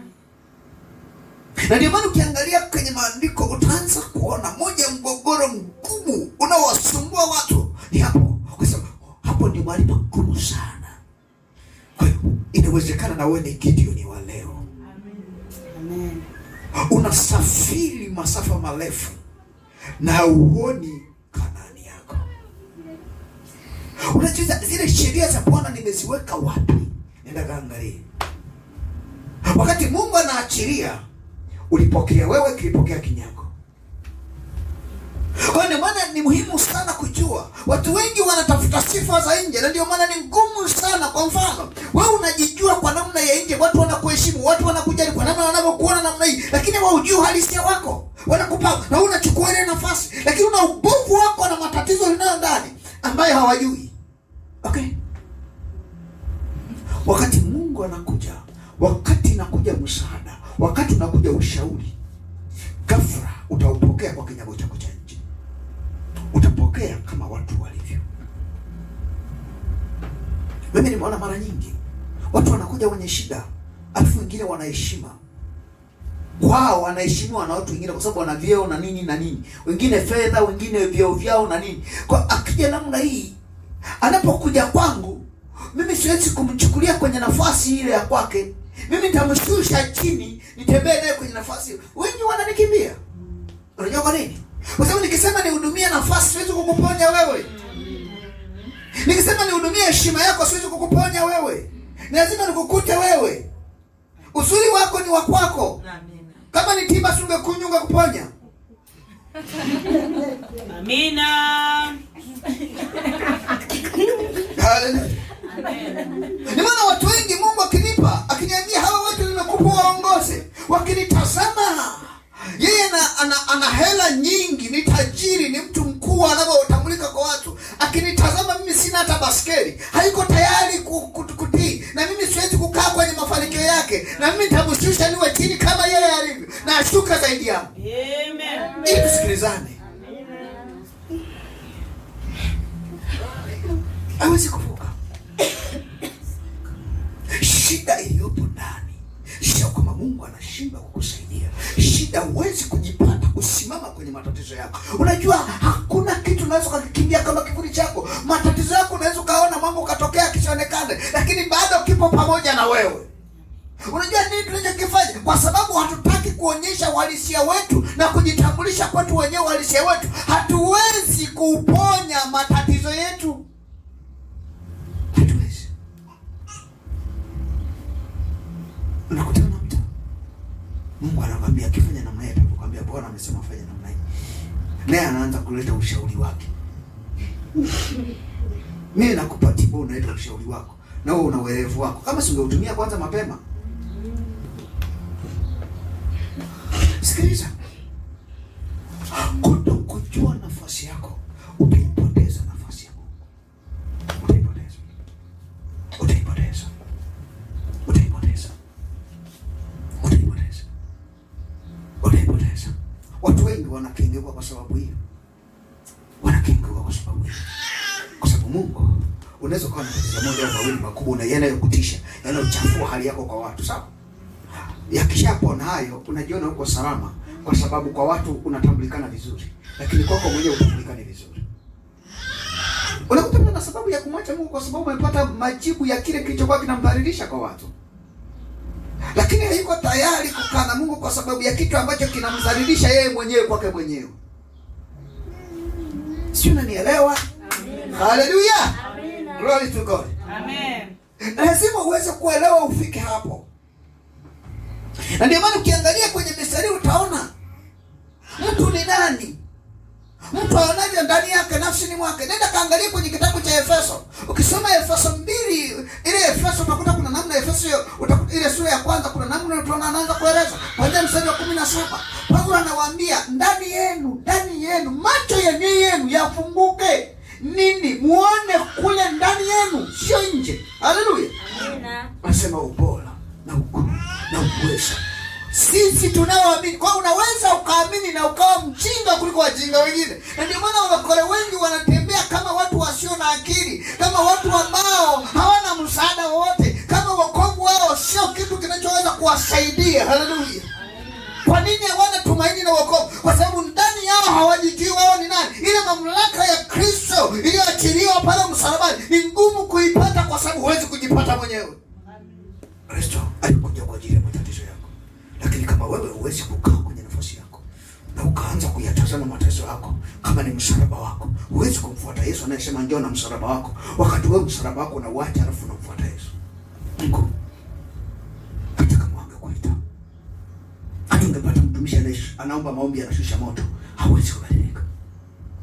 Na ndio maana ukiangalia kwenye maandiko utaanza kuona moja mgogoro mgumu unaowasumbua watu ni hapo. Kwa sababu hapo ndio mahali pagumu sana. Kwa hiyo inawezekana na wewe ni Gideon wa leo. Amen. Unasafiri masafa marefu na uoni Kanaani yako. Unacheza zile sheria za Bwana nimeziweka wapi? Nenda kaangalie. Wakati Mungu anaachilia, ulipokea wewe, kilipokea kinyago. Kwa ndio maana ni muhimu sana kujua. Watu wengi wanatafuta sifa za nje, na ndio maana ni ngumu sana. Kwa mfano, wewe unajijua kwa namna ya nje, watu wanakuheshimu, watu wanakujali kwa namna wanavyokuona namna hii, lakini wao hujui halisia wako. Wanakupa na unachukua ile nafasi, lakini una ubovu wako na matatizo yanayo ndani ambayo hawajui. Okay? Wakati Mungu anakuja wakati inakuja msaada, wakati unakuja ushauri, ghafla utaupokea kwa kinyago chako cha nje. Utapokea kama watu walivyo. Mimi nimeona mara nyingi watu wanakuja wenye shida, alafu wengine wanaheshima. Wao wanaheshimiwa na watu wengine kwa sababu wana vyeo na nini na nini. Wengine fedha, wengine vyeo vyao na nini. Kwa akija namna hii, anapokuja kwangu, mimi siwezi kumchukulia kwenye nafasi ile ya kwake. Mimi nitamshusha chini, nitembee naye kwenye nafasi. Wengi wananikimbia. Unajua kwa nini? Kwa sababu nikisema nihudumie nafasi, siwezi kukuponya wewe. Nikisema nihudumie heshima yako, siwezi kukuponya wewe. Ni lazima nikukute wewe. Uzuri wako ni wa kwako. Kama ni tiba sungekunyunga kuponya. Amina. Haleluya. Ni maana watu wengi Mungu akinipa, akiniambia hawa watu nimekupa waongoze, wakinitazama yeye ana hela nyingi, ni tajiri, ni mtu mkuu anavyotambulika kwa watu. Akinitazama mimi sina hata baskeli, haiko tayari kutii, na mimi siwezi kukaa kwenye mafanikio yake, na mimi nitamshusha niwe chini kama yeye alivyo, na ashuka zaidi yangu. Amen. Ili tusikilizane. Hawezi kuvuka. Shida iliyopo ndani sio kama Mungu anashindwa kukusaidia. Shida huwezi kujipata kusimama kwenye matatizo yako. Unajua hakuna kitu unaweza kukimbia kama kivuli chako. Matatizo yako unaweza kaona mambo katokea kisionekane, lakini bado kipo pamoja na wewe. Unajua nini tunachokifanya? Kwa sababu hatutaki kuonyesha uhalisia wetu na kujitambulisha kwetu wenyewe uhalisia wetu, hatuwezi kuponya matatizo yetu. Hatuwezi. Unakutana na mtu, Mungu anakuambia akifanya namna hii, atakwambia Bwana amesema fanya namna hii. Naye anaanza kuleta ushauri wake. Mimi nakupa tiba, unaleta ushauri wako, na wewe una uelevu wako. Kama singeutumia kwanza mapema. Sikiliza. Kutokujua nafasi yako, utaipoteza nafasi yako. Utaipoteza. Utaipoteza. Utaipoteza. Utaipoteza. Utaipoteza. Watu wengi wanakengewa kwa sababu hiyo. Wanakengewa kwa sababu hiyo. Kwa sababu Mungu, unaweza kuwa na tatizo moja au mawili makubwa na yanayokutisha, yanayochafua hali yako kwa watu, sawa? Yakishapona hayo, unajiona uko salama kwa sababu kwa watu unatambulikana vizuri, lakini kwako mwenyewe utambulikane vizuri. Unakuta na sababu ya kumwacha Mungu kwa sababu umepata majibu ya kile kilichokuwa kinambadilisha kwa watu, lakini hayuko tayari kukaa na Mungu kwa sababu ya kitu ambacho kinamdhalilisha yeye mwenyewe kwake mwenyewe. Sio, unanielewa? Haleluya. Glory to God. Amen. Lazima uweze kuelewa ufike hapo. Na ndio maana ukiangalia kwenye mistari utaona mtu ni nani, mtu aonaje ndani yake, nafsini mwake. Nenda kaangalia kwenye kitabu cha Efeso. Ukisoma Efeso 2, ile Efeso utakuta kuna namna Efeso ile sura ya kwanza, kuna namna utaona anaanza kueleza kuanzia mstari wa 17. Paulo anawaambia ndani yenu macho yenu yafunguke, nini? Muone kule ndani yenu, sio nje. Haleluya. Amina. Anasema ubora na ukuu na uweza sisi tunaoamini. Kwa unaweza ukaamini na ukawa mjinga kuliko wajinga wengine. Na ndio maana walokole wengi wanatembea kama watu wasio na akili, kama watu ambao hawana msaada wowote, kama wokovu wao sio kitu kinachoweza kuwasaidia. Haleluya. Kwa nini hawana tumaini na wokovu? Kwa sababu ndani yao hawajijui wao ni nani. Ile mamlaka ya Kristo iliyoachiliwa pale msalabani ni ngumu kuipata kwa sababu huwezi kujipata mwenyewe. Kristo alikuja kwa ajili ya matatizo yako. Lakini kama wewe huwezi kukaa kwenye nafasi yako na ukaanza kuyatazama matatizo yako kama ni msalaba wako, huwezi kumfuata Yesu anayesema njoo na msalaba wako, wakati wewe msalaba wako unauacha alafu unamfuata Yesu. Mungu hata kama angekuita, hata ungepata mtumishi anaomba maombi anashusha moto, hawezi kubadilika.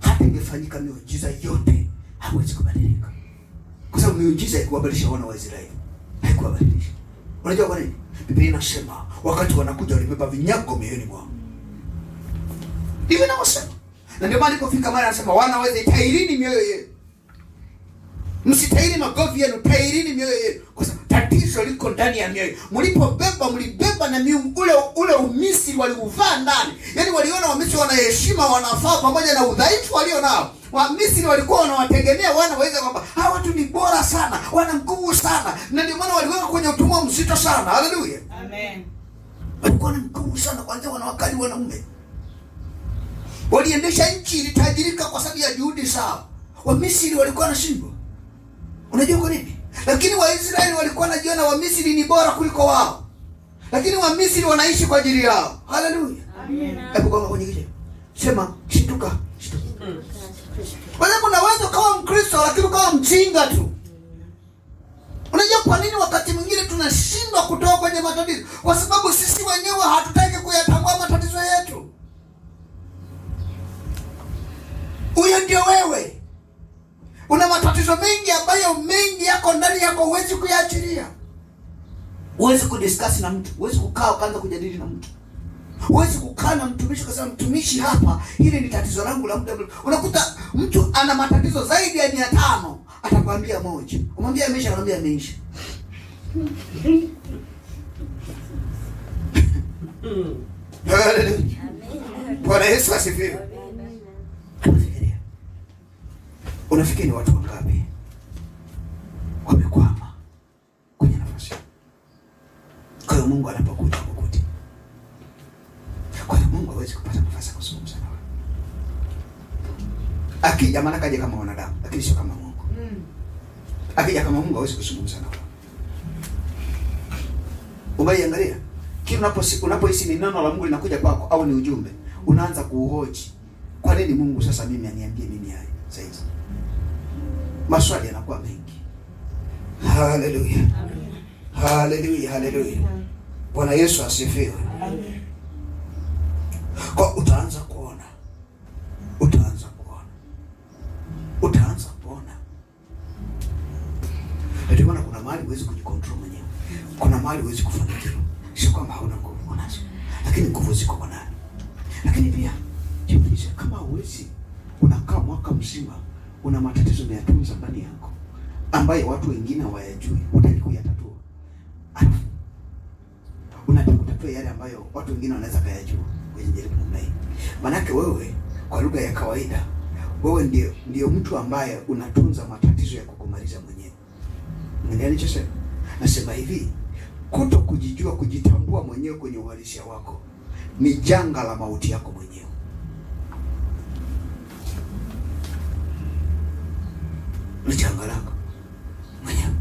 Hata ingefanyika miujiza yote, hawezi kubadilika. Kwa sababu miujiza haikuwabadilisha wana wa Israeli. Haikuwabadilisha. Unajua kwa nini? Biblia inasema wakati wanakuja walibeba vinyago mioyoni mwao. Hivi naosema. Na ndio maana ilipofika mara anasema wana wa Israeli, tairini mioyo yenu. Msitahiri magovi yenu, tairini mioyo yenu. Kwa sababu Tatizo liko ndani ya mioyo. Mlibeba na miungu ule umisiri waliuvaa ndani. Yaani waliona Wamisri wana heshima, wanafaa pamoja na udhaifu walio nao. Wamisri walikuwa wanawategemea wana waweza kwamba hawa watu ni bora sana, wana nguvu sana. Na ndio maana waliweka kwenye utumwa mzito sana. Haleluya. Amen. Walikuwa na nguvu sana kwanza wanawakali wanaume. Waliendesha nchi ilitajirika kwa sababu ya juhudi zao. Wamisri walikuwa na shindwa. Unajua kwa nini? Lakini Waisraeli walikuwa wanajiona Wamisri ni bora kuliko wao. Lakini Wamisri wanaishi kwa ajili yao. Haleluya. Amen. Hebu kwa kwenye kitu. Sema shituka. Wala unaweza kuwa Mkristo lakini ukawa mjinga tu. Unajua kwa nini wakati mwingine tunashindwa kutoka kwenye matatizo? Kwa sababu sisi wenyewe hatutaki kuyatambua matatizo yetu. Huyo ndio wewe. Una matatizo mengi ambayo mengi yako ndani yako, huwezi kuyaachilia. Huwezi kudiscuss na mtu, huwezi kukaa ukaanza kujadili na mtu. Huwezi kukaa na mtumishi ukasema mtumishi, hapa hili ni tatizo langu la muda. Unakuta mtu ana matatizo zaidi ya 500, atakwambia moja. Umwambia ameisha, anamwambia ameisha. Bwana Yesu asifiwe. Unafikiri watu wangapi wamekwama kwenye nafasi? Kwa hiyo Mungu anapokuja kukuti. Kwa hiyo Mungu hawezi kupata nafasi ya kuzungumza nawe. Akija maana kaja kama wanadamu, lakini sio kama Mungu. Akija kama Mungu hawezi kuzungumza nawe. Umeiangalia? Kila unapohisi ni neno la Mungu linakuja kwako au ni ujumbe, unaanza kuuhoji. Kwa nini Mungu sasa mimi aniambie mimi haya? Sasa maswali yanakuwa mengi. Haleluya. Haleluya, haleluya. Bwana Yesu asifiwe. Amen. Kwa utaanza kuona. Ndio maana kuna mahali huwezi kujikontrol mwenyewe. Kuna mahali huwezi kufanikiwa. Sio kwamba hauna nguvu unazo, lakini nguvu ziko kwa nani? Lakini pia jiulize, kama huwezi, unakaa mwaka mzima una matatizo umeyatunza ndani yako ambayo watu wengine hawayajui, utaki kuyatatua. Unataka kutatua yale ambayo watu wengine wanaweza kuyajua kwenye jaribu namna hii. Maana yake wewe, kwa lugha ya kawaida, wewe ndio mtu ambaye unatunza matatizo ya kukumaliza mwenyewe. Ndio nilichosema. Nasema hivi, kuto kujijua, kujitambua mwenyewe kwenye uhalisia wako ni janga la mauti yako mwenyewe. Ni janga lako mwenyewe.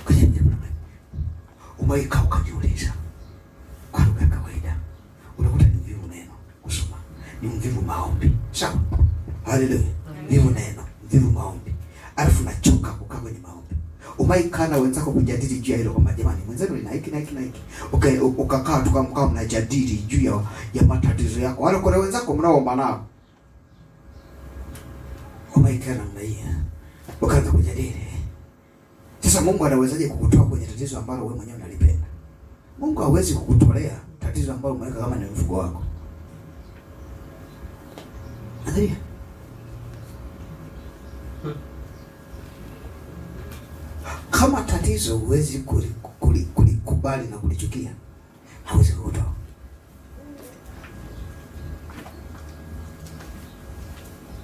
Kwenye umeika ukajiuliza, kwa lugha ya kawaida unakuta ni mvivu neno kusoma, ni mvivu maombi. Sawa? Haleluya. Mvivu neno, mvivu maombi. Alafu nachoka kukaa kwenye maombi. Umeika na wenzako kujadili juu ya hilo, kwa jamani mwenzenu ni hiki na hiki na hiki. Okay, ukakaa tukamkaa mnajadili juu ya matatizo yako. Wale kwa wenzako mnaoomba nao. Umeika na mnaia. Ukaanza kujadili. Sasa Mungu anawezaje kukutoa kwenye tatizo ambalo wewe mwenyewe unalipenda? Mungu hawezi kukutolea tatizo ambalo umeweka kama ni mfuko wako. Angalia. Kama tatizo huwezi kulikubali na kulichukia, hawezi kukutoa.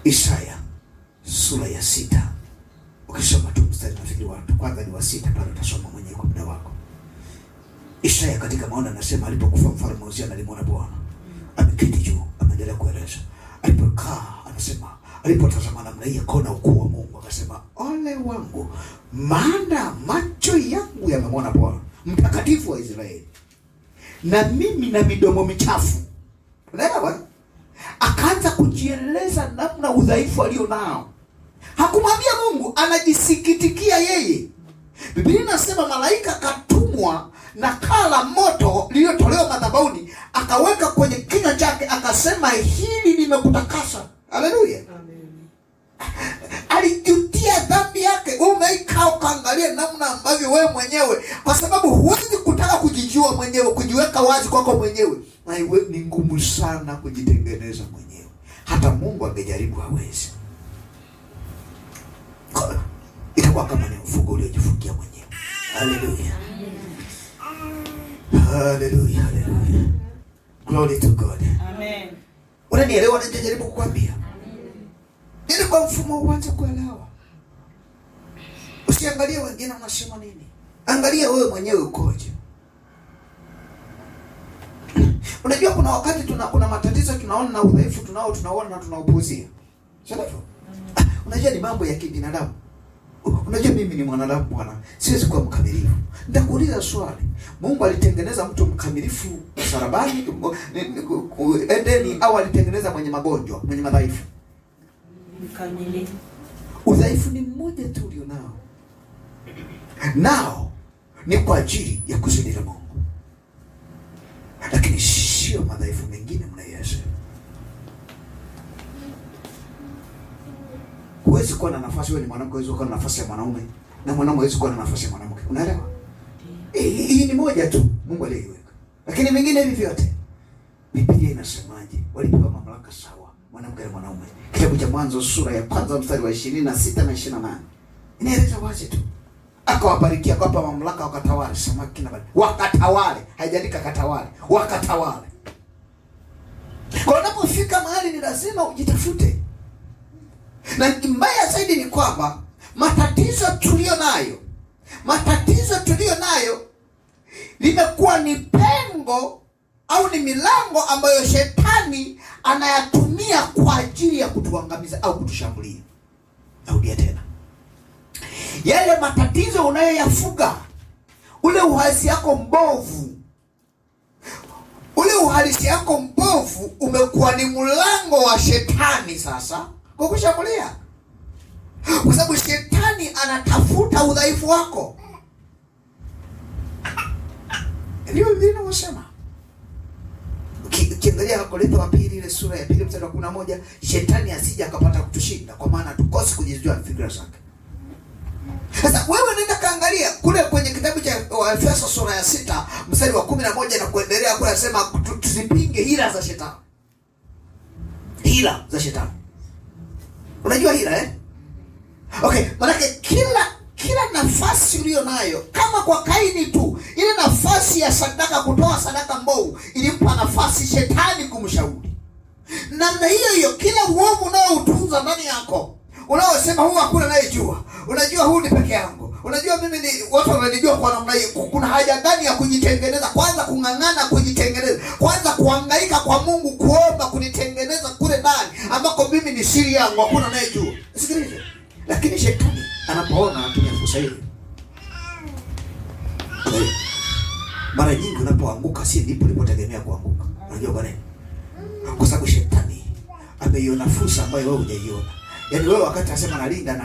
Isaya sura ya 6. Ukisoma tu mstari nafikiri watu kwanza ni wa 6 pale utasoma mwenyewe kwa muda wako. Isaya katika maono anasema alipokufa mfalme Uzia alimwona Bwana ameketi juu, ameendelea kueleza. Alipokaa anasema alipotazama namna hii akaona ukuu wa Mungu, akasema ole wangu, maana macho yangu yamemwona Bwana mtakatifu wa Israeli, na mimi na midomo michafu. Unaelewa? Akaanza kujieleza namna udhaifu alio nao. Hakumwambia Mungu, anajisikitikia yeye. Biblia inasema malaika katumwa na kala moto lililotolewa madhabahuni, akaweka kwenye kinywa chake, akasema hili limekutakasa. Haleluya. Amen. Alijutia dhambi yake. Umeika ukaangalia namna ambavyo wewe mwenyewe, kwa sababu huwezi kutaka kujijua mwenyewe, kujiweka wazi kwako mwenyewe. Na ni ngumu sana kujitengeneza mwenyewe. Hata Mungu angejaribu hawezi. Itakuwa kama ni mfuko uliojifungia mwenyewe. Haleluya. Haleluya, haleluya. Glory to God. Amen. Unanielewa ninachojaribu kukwambia? Ili kwa mfumo uanze kuelewa. Usiangalie wengine wanasema nini. Angalia wewe mwenyewe ukoje. Unajua kuna wakati kuna matatizo tunaona na udhaifu tunaona na tunaupuzia. Sawa? Unajua ni mambo ya kibinadamu. Unajua mimi ni mwanadamu bwana. Siwezi kuwa mkamilifu. Nitakuuliza swali. Mungu alitengeneza mtu mkamilifu msalabani Edeni au alitengeneza mwenye magonjwa, mwenye madhaifu? Mkamilifu. Udhaifu ni mmoja tu ulionao. Nao ni kwa ajili ya kusudi la Mungu. Lakini sio madhaifu mengine mnayosema. Huwezi kuwa na nafasi, wewe ni mwanamke, huwezi kuwa na nafasi ya mwanaume, na mwanaume huwezi kuwa na nafasi ya mwanamke. Unaelewa? Hii ni moja tu Mungu aliiweka. Lakini mengine hivi vyote Biblia inasemaje? Walipewa mamlaka sawa, mwanamke na mwanaume. Kitabu cha Mwanzo sura ya 1 mstari wa 26 na 28. Inaeleza wazi tu. Akawabarikia, akawapa mamlaka wakatawale samaki na bahari. Wakatawale, haijaandika katawale, wakatawale. Kwa unapofika mahali ni lazima ujitafute. Na mbaya zaidi ni kwamba matatizo tulio nayo limekuwa ni pengo au ni milango ambayo shetani anayatumia kwa ajili ya kutuangamiza au kutushambulia. Narudia tena. Yale matatizo unayoyafuga, ule uhalisi yako mbovu umekuwa ni mlango wa shetani sasa kwa kushambulia. Kwa sababu shetani anatafuta udhaifu wako. Ndio ninasema. Ukiangalia Wakorintho wa pili ile sura ya 2 mstari wa 11, shetani asije akapata kutushinda kwa maana tukosi kujijua fikra zake. Sasa wewe nenda kaangalia kule kwenye kitabu cha Efeso sura ya 6 mstari wa 11 na kuendelea, kule anasema tusipinge hila za shetani. Hila za shetani. Unajua hila Okay, manake kila nafasi uliyo nayo, kama kwa Kaini tu, ile nafasi ya sadaka, kutoa sadaka mbovu, ilimpa nafasi shetani kumshauri. Namna hiyo kila uovu unaoutunza ndani yako, unaosema huu hakuna anayejua, unajua huu ni peke yangu, unajua mimi ni watu wananijua kwa namna hiyo, kuna haja gani ya kujitengeneza? Kwanza kung'ang'ana kujitengeneza, kwanza kuhangaika kwa Mungu kuomba kunitengeneza kule ndani ambako mimi ni siri yangu, hakuna anayejua. Sikilize. Lakini shetani anapoona anatumia fursa hiyo. Mara nyingi unapoanguka si ndipo ulipotegemea kuanguka. Unajua kwa nini? Kwa sababu shetani ameiona fursa ambayo wewe hujaiona. Yaani wewe wakati anasema nalinda,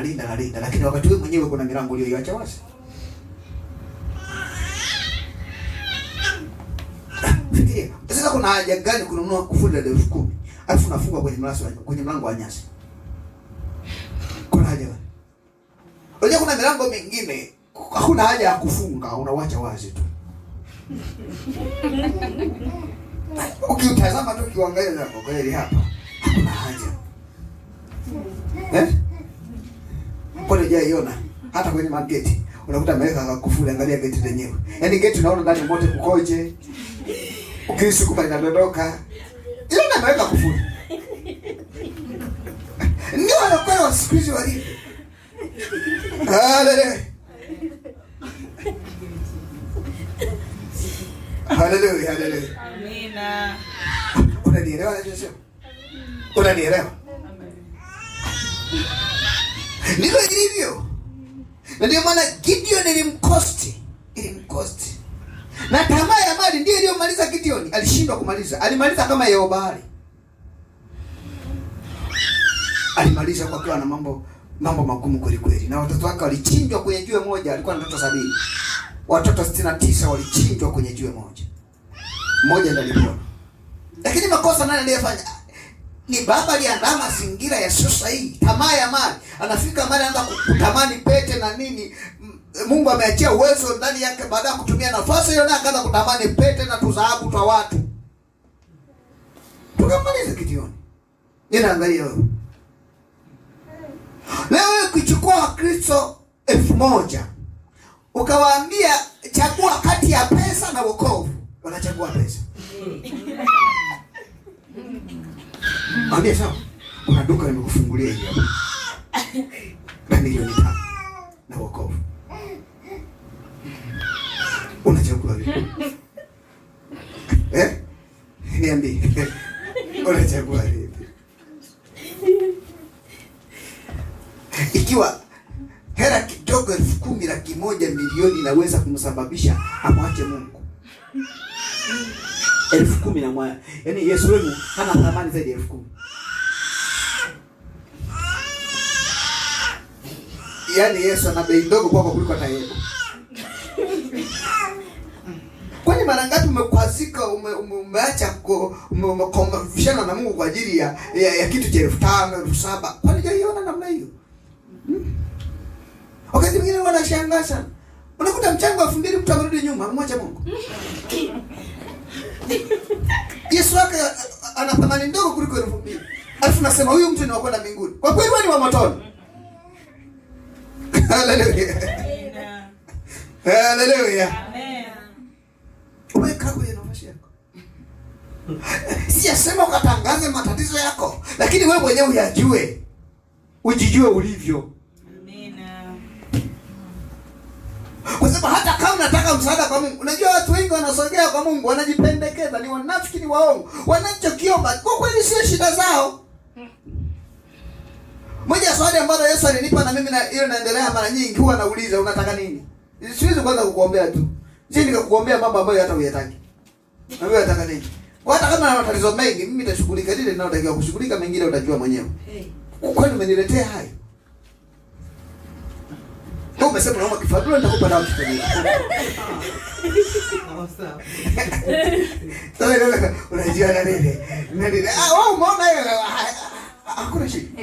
lakini wakati wewe mwenyewe kuna milango uliyoiacha wazi. Fikiria, sasa kuna haja gani kununua kufuli la 10,000 alafu unafunga kwenye mlango wa nyasi? Kuna haja gani? Unajua kuna milango mingine hakuna haja ya kufunga, unauacha wazi tu. Ukitazama tu kiangalia kwa kweli hapa hakuna haja. Pole jaiona hata kwenye mageti unakuta ameweka kufuli, angalia geti lenyewe. Yaani geti unaona ndani mote kukoje. Ukisukuma inadondoka. Ile ameweka kufuli. Ndio wanakuwa wasikizi walivyo. Haleluya. Haleluya, haleluya. Amina. Unanielewa Yesu? Unanielewa? Ndivyo ilivyo. Na ndio maana Gideon ilimkosti. Na tamaa ya mali ndio iliyomaliza Gideon. Alishindwa kumaliza. Alimaliza kama Yehobaali. Alimaliza kwa kuwa na mambo magumu kweli kweli. Na watoto wake walichinjwa kwenye jiwe moja, alikuwa na watoto 70. Watoto 69 walichinjwa kwenye jiwe moja. Mmoja ndiye alipona. Lakini makosa nani aliyefanya? Ni baba aliandaa mazingira ya sasa hii. Tamaa ya mali. Anafika mali anaanza kutamani pete na nini. Mungu ameachia uwezo ndani yake, baada ya kutumia nafasi hiyo na akaanza kutamani pete na dhahabu kwa watu. Tukamaliza Gideon. Ninaangalia wewe. Leo ukichukua Wakristo 1000 1,000 ukawaambia chagua kati ya pesa na wokovu, wanachagua pesa. Mwambie sawa, kuna duka nimekufungulia hiyo na milioni 5 na wokovu, unachagua vipi? Niambie, unachagua vipi? Ikiwa hela kidogo 10,000, 100,000, milioni inaweza kumsababisha amwache Mungu. 10,000 na mwa, yaani Yesu wenu hana thamani zaidi ya 10,000. Yaani Yesu ana bei ndogo kwako kuliko hata yeye. Kwani mara ngapi umekwazika, umeacha umekomvishana na Mungu kwa ajili ya kitu cha 5,000, 7,000? Kwani hujaiona namna hiyo? Wakati mwingine wanashangaa sana. Unakuta mchango wa 2,000 mtu amerudi nyuma, amwacha Mungu. Yesu wake ana thamani ndogo kuliko 2,000. Alafu nasema huyu mtu ni wa kwenda mbinguni. Kwa kweli wewe ni wa motoni. Haleluya. Haleluya. Amen. Umekaa kwenye nafasi yako. Siyasema ukatangaze matatizo yako, lakini wewe mwenyewe uyajue. Ujijue ulivyo. Amina. Kwa sababu hata kama unataka msaada kwa Mungu, unajua watu wengi wanasogea kwa Mungu, wanajipendekeza, ni wanafiki, ni waongo. Wanachokiomba kwa kweli sio shida zao. Moja ya swali ambalo Yesu alinipa na mimi na hiyo naendelea mara nyingi, huwa nauliza unataka nini? Siwezi kwanza kukuombea tu. Je, nikakuombea mambo ambayo hata huyataki. Na wewe unataka nini? Kwa hata kama na matatizo mengi, mimi nitashughulika lile ninalotakiwa kushughulika, mengine utajua mwenyewe. Kwani umeniletea hayo? Kwa umesema naomba kifadhili, nitakupa dawa kifadhili. Sasa unajua na nini? Wewe umeona hiyo? Hakuna shida.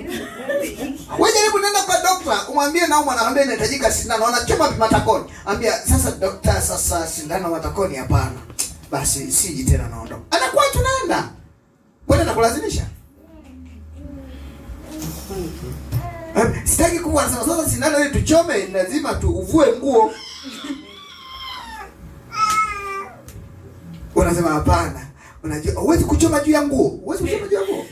Wewe jaribu nenda kwa daktari, umwambie naomba, anaambia inahitajika sindano, anachoma matakoni. Ambia sasa daktari, sasa sindano matakoni hapana. Basi siji tena, naondoka. Anakuwa tunaenda. Wewe unakulazimisha. Sitaki kuwa sasa sindano ile tuchome, lazima tu uvue nguo. Unasema hapana. Unajua huwezi kuchoma juu ya nguo. Huwezi kuchoma juu ya nguo.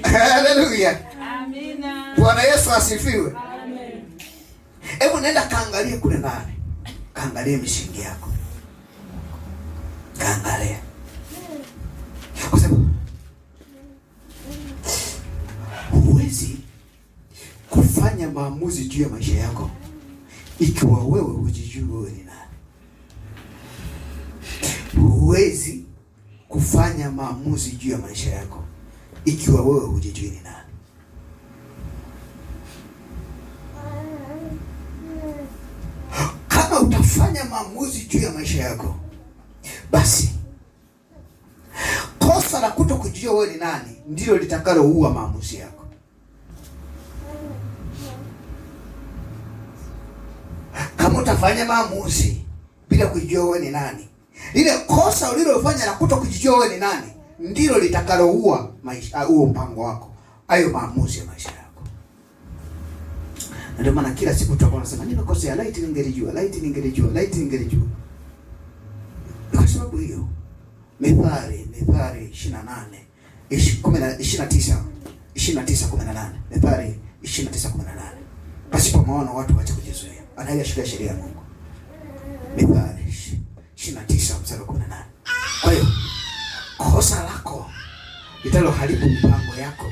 Haleluya. Amina. Bwana Yesu asifiwe. Amen. Hebu nenda kaangalie kule ndani. Kaangalie mishingi yako. Kaangalie. Kwa sababu huwezi kufanya maamuzi juu ya maisha yako ikiwa wewe hujijui wewe ni nani. Huwezi kufanya maamuzi juu ya maisha yako ikiwa wewe hujijui ni nani. Kama utafanya maamuzi juu ya maisha yako, basi kosa la kuto kujua wewe ni nani ndilo litakaloua maamuzi yako. Kama utafanya maamuzi bila kujua wewe ni nani, ile kosa ulilofanya la kuto kujua wewe ni nani ndilo litakaloua maisha, huo mpango wako, hayo maamuzi ya maisha yako. Ndio maana kila siku tutakuwa tunasema nimekosea, laiti ningelijua, laiti ningelijua, laiti ningelijua. Kwa sababu hiyo Methali 29:18. Methali 29:18. Pasipo maono watu waache kujizuia. Anaiyashikia sheria ya Mungu. Methali 29:18. Kwa hiyo kosa lako litaloharibu mpango yako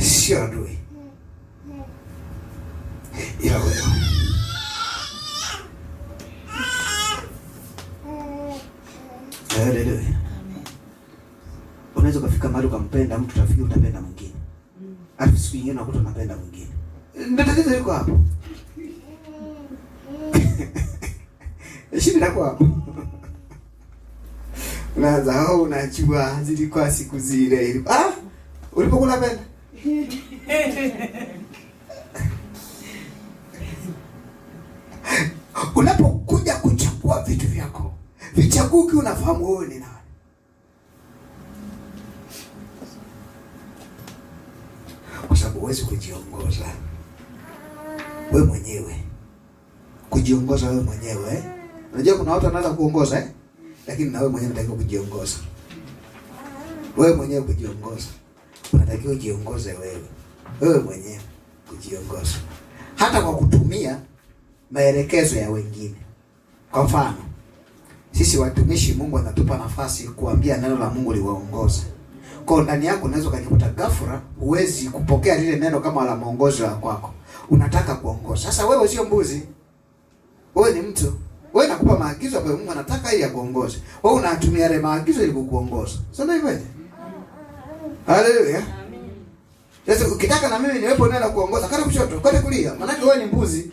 sio adui, ila wewe. Haleluya. Unaweza kufika mahali ukampenda mtu, tafikiri utapenda mwingine. Alafu siku nyingine unakuta unapenda mwingine. Ndio tatizo liko hapo. Shida liko hapo. Unaanza unajua zilikuwa siku zile. Ulipokuwa unapenda? Unapokuja kuchagua vitu vyako, vichaguki unafahamu wewe ni nani. huwezi kujiongoza wewe mwenyewe. Kujiongoza wewe mwenyewe. Unajua kuna watu wanaweza kuongoza lakini na wewe mwenyewe unatakiwa kujiongoza. Wewe mwenyewe kujiongoza. Unatakiwa ujiongoze wewe. Wewe mwenyewe kujiongoza. Hata kwa kutumia maelekezo ya wengine. Kwa mfano, sisi watumishi Mungu anatupa nafasi kuambia neno la Mungu liwaongoze. Kwa ndani yako unaweza kujikuta ghafla huwezi kupokea lile neno kama la mwongozo wa kwako. Unataka kuongoza. Sasa wewe sio mbuzi. Wewe ni mtu. Wewe nakupa maagizo ambayo Mungu anataka ili akuongoze. Wewe unatumia yale maagizo ili kukuongoza. Sasa hivyo. Haleluya. Amen. Sasa ukitaka na mimi niwepo neno la kuongoza, kata kushoto, kata kulia, maana wewe ni mbuzi.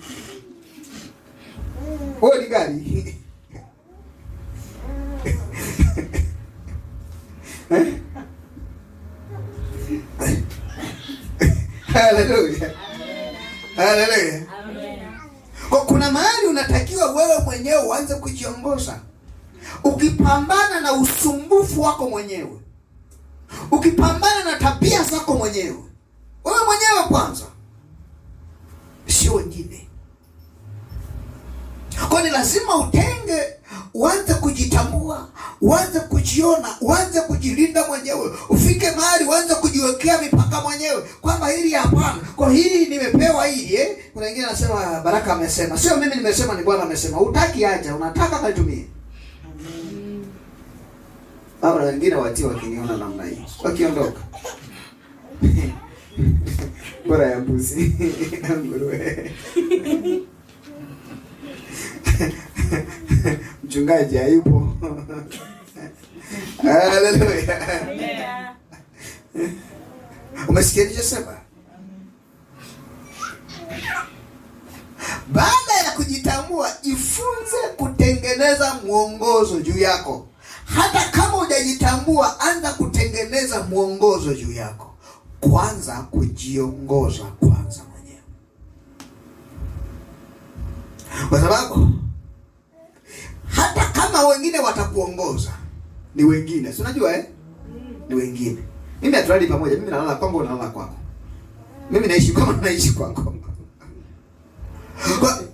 Wewe ni gari. Haleluya. Haleluya. Amen. Kuna mahali unatakiwa wewe mwenyewe uanze kujiongoza. Ukipambana na usumbufu wako mwenyewe. Ukipambana na tabia zako mwenyewe. Wewe mwenyewe kwanza. Sio wengine. Kwa ni lazima utenge, uanze kujitambua, uanze kujiona, uanze kujilinda mwenyewe. Ufike mahali uanze kujiwekea mipaka mwenyewe kwamba hili hapana, kwa hili nimepewa hili Kuna wengine anasema Baraka amesema, sio mimi nimesema, ni Bwana amesema. Hutaki acha, unataka kaitumie. Au na wengine watii wakiniona namna hii, wakiondoka. Bora ya mbuzi. Nguruwe. Mchungaji hayupo. Haleluya. Umesikia nilichosema? Baada ya kujitambua, jifunze kutengeneza mwongozo juu yako. Hata kama hujajitambua, anza kutengeneza mwongozo juu yako. Kwanza kujiongoza kwanza mwenyewe. Kwa sababu hata kama wengine watakuongoza, ni wengine. Si unajua Ni wengine. Mimi hatulali pamoja, mimi nalala kwangu, nalala kwako. Mimi naishi kwako, naishi kwako.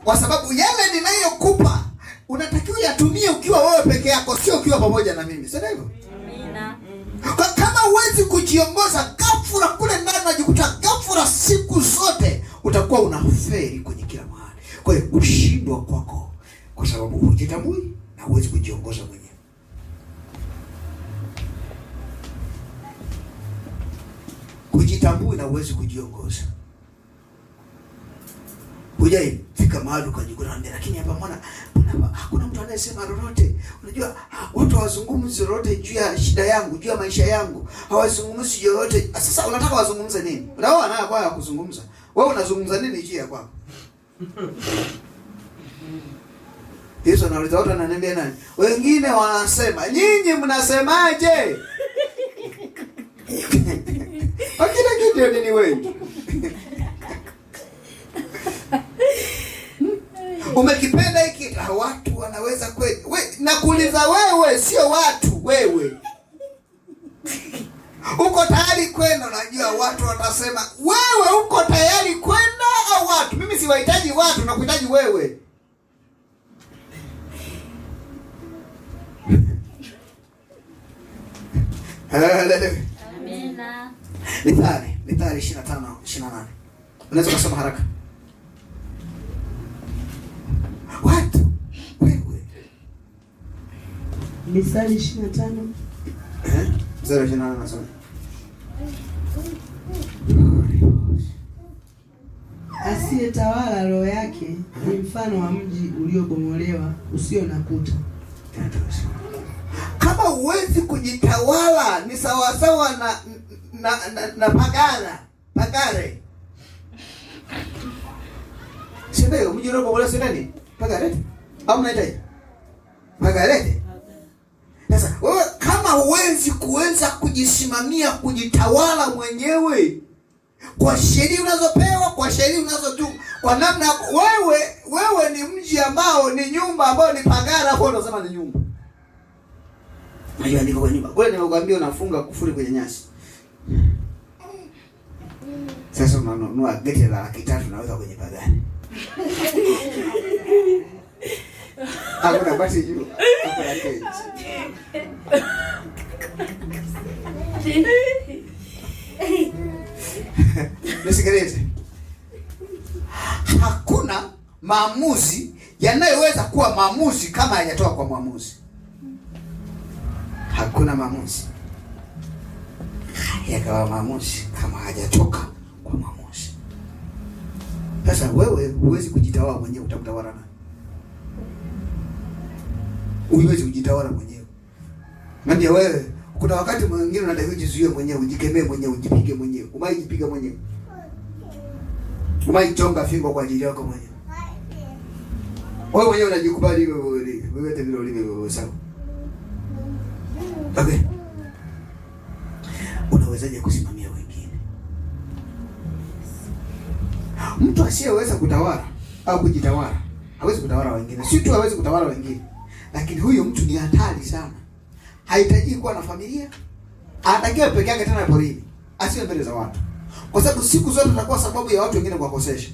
Kwa sababu yale ninayokupa unatakiwa yatumie ukiwa wewe peke yako, sio ukiwa pamoja na mimi. Sasa hivyo? Amina. Kama huwezi kujiongoza, ghafla kule ndani unajikuta ghafla siku zote utakuwa unaferi kwenye kila mahali. Kwa hiyo ushindwa kwako kwa sababu hujitambui na huwezi kujiongoza mwenyewe. Kujitambui na huwezi kujiongoza. Fika mahali ukajikuta ndani, lakini hapa mbona hakuna mtu anayesema lolote. Unajua watu hawazungumzi lolote juu ya shida yangu, juu ya maisha yangu. Hawazungumzi lolote. Sasa unataka wazungumze nini? Na wao anayo kwa kuzungumza. Wewe unazungumza nini juu ya kwako? Yesu anauliza watu, ananiambia nani? Wengine wanasema, nyinyi mnasemaje? Wakina kitu nini wewe? Umekipenda hiki, watu wanaweza kweli. Nakuuliza wewe, sio watu, wewe. Uko tayari kwenda? Unajua watu watasema, wewe uko tayari kwenda au watu? Mimi siwahitaji watu, nakuhitaji wewe. Amina. Mithali 25:28. Unaweza kusoma haraka? Watu wewe. Mithali 25. 28 nasoma. Asiyetawala roho yake ni mfano wa mji uliobomolewa usio na kuta. Kama huwezi kujitawala, ni sawasawa na pagare. Sio mji uliobomolewa, sio nani? Pagare. Au mnaita pagare? Sasa wewe kama huwezi kuweza kujisimamia, kujitawala mwenyewe kwa sheria unazopewa, kwa sheria unazotu, kwa namna wewe ni mji ambao ni nyumba ambao ni pagara, hapo unasema ni nyumba. Unajua ndiko kwa nyumba. Wewe nimekwambia unafunga kufuri kwenye nyasi. Sasa unanunua geti la 300 unaweka kwenye pagani. Hakuna basi juu. Hakuna keji. Nisikilize. Hakuna maamuzi yanayoweza kuwa maamuzi kama hayajatoka kwa mwamuzi. Hakuna maamuzi yakawa maamuzi kama hajatoka kwa mwamuzi. Sasa wewe huwezi kujitawala mwenyewe, utamtawala nani? Huwezi kujitawala mwenyewe. Ndio wewe, kuna wakati mwingine unatakiwa kujizuia mwenyewe, ujikemee mwenyewe, ujipige mwenyewe. Umajipiga mwenyewe. Umaichonga fingo kwa ajili yako mwenyewe. Wewe mwenyewe unajikubali wewe hata vile ulivyo sawa. Okay. Unawezaje kusimamia wengine? Mtu asiyeweza kutawala au kujitawala hawezi kutawala wengine. Si tu hawezi kutawala wengine, lakini huyo mtu ni hatari sana. Hahitaji kuwa na familia, anatakiwa peke yake tena porini, asiwe mbele za watu. Kwa sababu siku zote atakuwa sababu ya watu wengine kuwakosesha.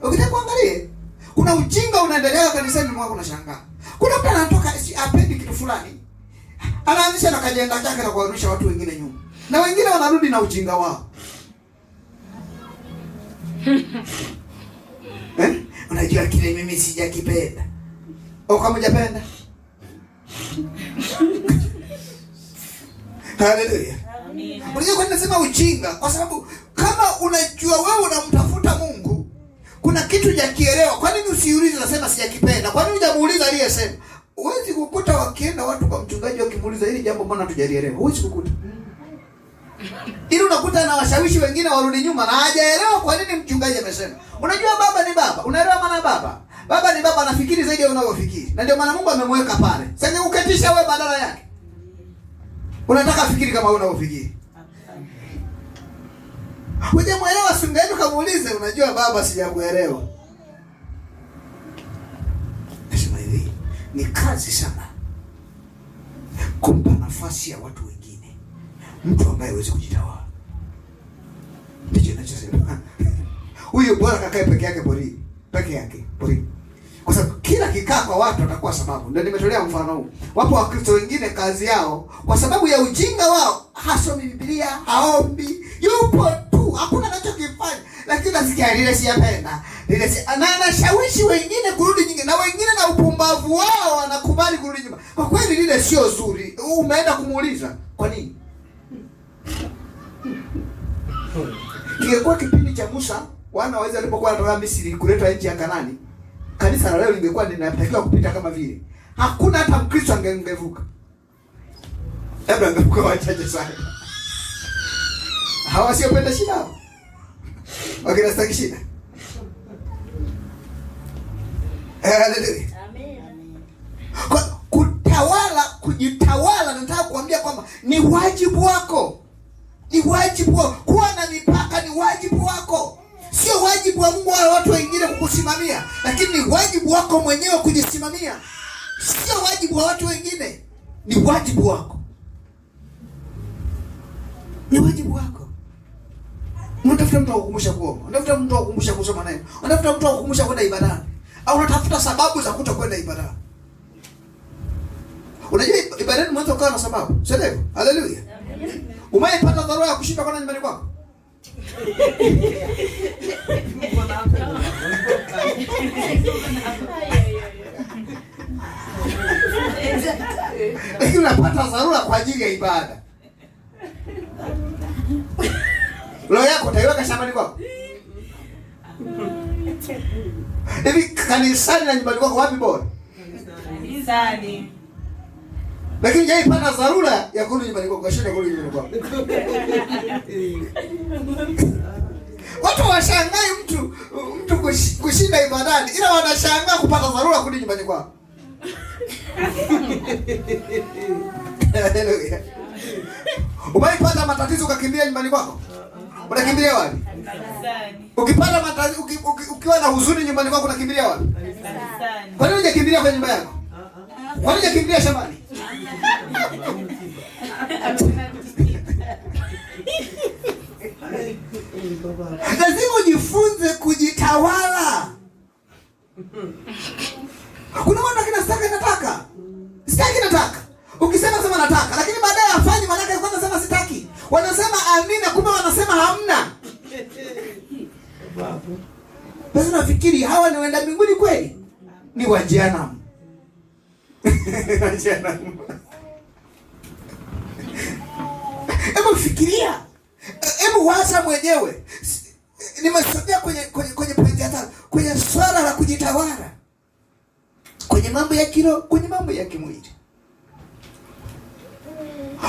Ukitaka kuangalia, kuna ujinga unaendelea kanisani mwako, unashangaa. Kuna mtu anatoka apendi kitu fulani, anaanzisha na kajenda chake na kuwarudisha watu wengine nyuma. Na wengine wanarudi na ujinga wao. Unajua kile mimi sijakipenda. Au kama hujapenda? Haleluya. Amen. Unajua kwa nini nasema ujinga? Kwa sababu kama unajua wewe unamtafuta Mungu, kuna kitu hujakielewa. Kwa nini usiulize nasema sijakipenda? Kwa nini hujamuuliza aliyesema? Huwezi kukuta wakienda watu kwa mchungaji wakimuuliza hili jambo mbona hatujalielewa. Huwezi kukuta. Ili unakuta na washawishi wengine warudi nyuma na hajaelewa kwa nini mchungaji amesema. Unajua baba ni baba. Unaelewa maana baba? Baba ni baba, anafikiri zaidi ya unavyofikiri. Na ndio maana Mungu amemweka pale. Sasa uketisha wewe badala yake. Unataka fikiri kama unavyofikiri. Hujamuelewa, singeenda kumuulize, unajua baba sijakuelewa. Nasema hivi, ni kazi sana kumpa nafasi ya watu wengine mtu ambaye hawezi kujitawala. Ndicho ninachosema. Huyo bora kakae peke yake porini. Peke yake porini. Kwa sababu kila kikaa kwa watu atakuwa sababu. Ndio nimetolea mfano huu. Wapo Wakristo wengine kazi yao kwa sababu ya ujinga wao, hasomi Biblia, haombi, yupo tu, hakuna anachokifanya. Lakini nasikia lile siyapenda. Lile si anashawishi wengine kurudi nyingine, na wengine na upumbavu wao wanakubali kurudi nyuma. Kwa kweli lile sio zuri. Umeenda kumuuliza, kwa nini? Kilikuwa kipindi cha Musa, wana waweza walipokuwa wanatoka Misri kuleta nchi ya Kanaani. Kanisa la leo lingekuwa linatakiwa kupita kama vile. Hakuna hata Mkristo angevuka. Labda angevuka wachache sana. Hawasiopenda shida. Wakina shida. Haleluya. Amen. Kutawala, kujitawala, nataka kuambia kwamba ni wajibu wako. Ni wajibu wako. Kuwa na mipaka ni wajibu wako. Sio wajibu wa Mungu wala watu wengine kukusimamia, lakini ni wajibu wako mwenyewe kujisimamia. Sio wajibu wa watu wengine, ni wajibu wako. Ni wajibu wako. Unatafuta mtu akukumbusha kuomba, unatafuta mtu akukumbusha kusoma neno, unatafuta mtu akukumbusha kwenda ibadani, au unatafuta sababu za kutokwenda ibadani. Unajua ibadani mwanzo ukawa na sababu. Sio ndio? Haleluya. Umeipata dharura ya kushinda kwenda nyumbani kwako? Lakini unapata dharura kwa ajili ya ibada. Roho yako utaiweka shambani kwako? Hivi kanisani na nyumbani kwako wapi bora? Kanisani. Lakini jaipata dharura ya kurudi nyumbani kwako, kashinda kurudi nyumbani kwako. Watu washangai mtu kushinda ibadani, ila wanashangaa kupata dharura kurudi nyumbani kwako. Umeipata matatizo ukakimbia nyumbani kwako? Unakimbilia wapi? Kanisani. Ukipata matatizo ukiwa na huzuni nyumbani kwako unakimbilia wapi? Kanisani. Kwa nini hujakimbilia kwa nyumba yako? Kwa nini hujakimbilia shambani? Lazima ujifunze kujitawala. Kuna watu kinastaka nataka. Sitaki nataka. Ukisema sema nataka, lakini baadaye hafanyi, maana yake kwanza sema sitaki. Wanasema amina, kumbe wanasema hamna. Basi nafikiri hawa ni waenda mbinguni kweli? Ni wa jehanamu. Hebu fikiria. Hebu waza mwenyewe. Nimesogea kwenye pointi ya 5, kwenye swala la kujitawala. Kwenye mambo ya kiroho, kwenye mambo ya kimwili.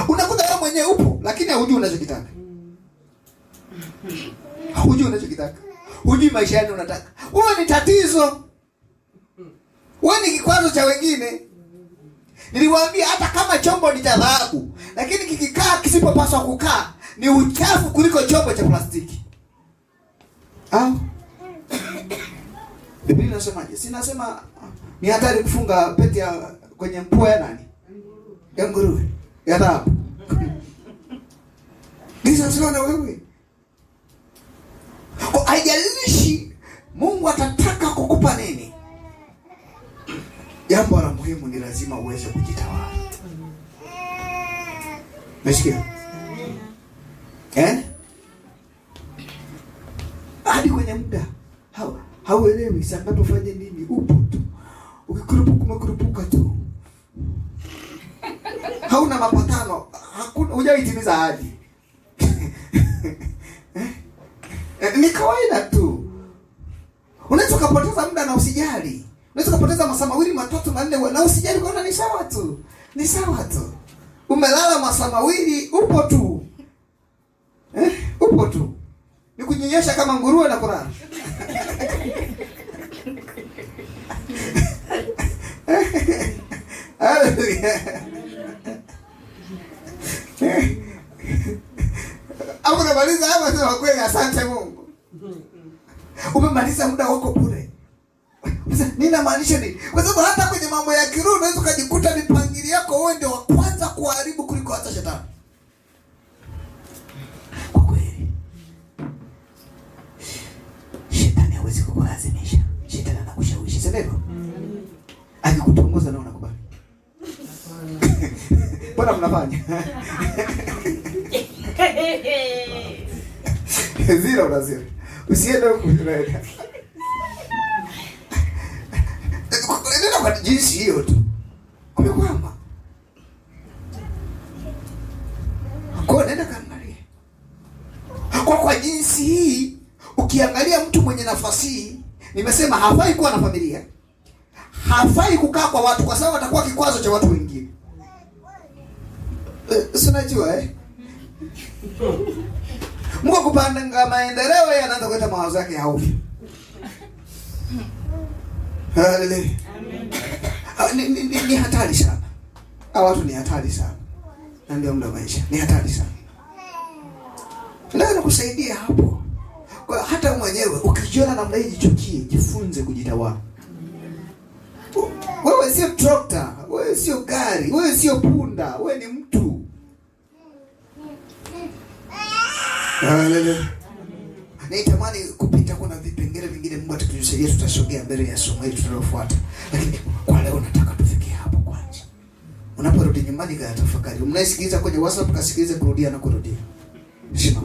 Unakuta wewe mwenyewe upo, lakini hujui unachokitaka. Hujui unachokitaka. Hujui maisha yako unataka. Wewe ni tatizo. Wewe ni kikwazo cha wengine. Niliwaambia hata kama chombo ni cha dhahabu, lakini kikikaa kisipopaswa kukaa, ni uchafu kuliko chombo cha plastiki. Biblia inasemaje? Sinasema ni hatari kufunga pete ya kwenye mpua ya nani? Ya nguruwe. Ya dhahabu. Ndizo sio na wewe. Kwa haijalishi Mungu atataka kukupa nini. Jambo la muhimu ni lazima uweze kujitawala. Umesikia? Hadi kwenye muda hauelewi saa ngapi ufanye nini, upo tu. Ukikurupuka tu. Hauna mapatano, hakuna, hujaitimiza ahadi. Ni kawaida tu. Unaweza kupoteza muda na usijali. Unaweza kupoteza masaa 2, 3, 4 na usijali, kwaona ni sawa tu. Ni sawa tu. Umelala masaa 2, upo tu. Upo tu. Ni kunyenyesha kama nguruwe na kulala. Hapo unamaliza hapa, sema kweli asante Mungu. Umemaliza muda wako bure. Nina maanisha nini? Kwa sababu hata kwenye mambo ya kiroho unaweza kujikuta mipangilio yako wewe ndio wa kwanza kuharibu kuliko hata shetani. Kwa kweli. Shetani hawezi kukulazimisha. Shetani anakushawishi, sio hivyo? Akikutongoza na unakubali. Bwana mnafanya. Zero na zero. Usiende huko unaenda. Ndio kwa jinsi hiyo tu. Umekwama. Kwa nenda kaangalia. Kwa jinsi hii ukiangalia mtu mwenye nafasi hii, nimesema hafai kuwa na familia. Hafai kukaa kwa watu kwa sababu atakuwa kikwazo cha watu wengine. Unajua Mungu kupanga maendeleo yanaanza kuleta mawazo yake ya hofu. Haleluya. Ni hatari sana. Hao watu ni hatari sana. Na ndio muda maisha. Ni hatari sana. Ndio nakusaidia hapo. Kwa hata mwenyewe ukijiona namna hii, jichukie, jifunze kujitawala. Wewe sio tractor, wewe sio gari, wewe sio punda, wewe ni mtu. Haleluya. Nitamani kupita kuna vipengele vingine Mungu atatusaidia, tutasogea mbele ya somo hili tunalofuata. Lakini kwa leo nataka tufikie hapo kwanza. Unaporudi nyumbani, tafakari. Mnaisikiliza kwenye WhatsApp, kasikilize kurudia na kurudia. Shika.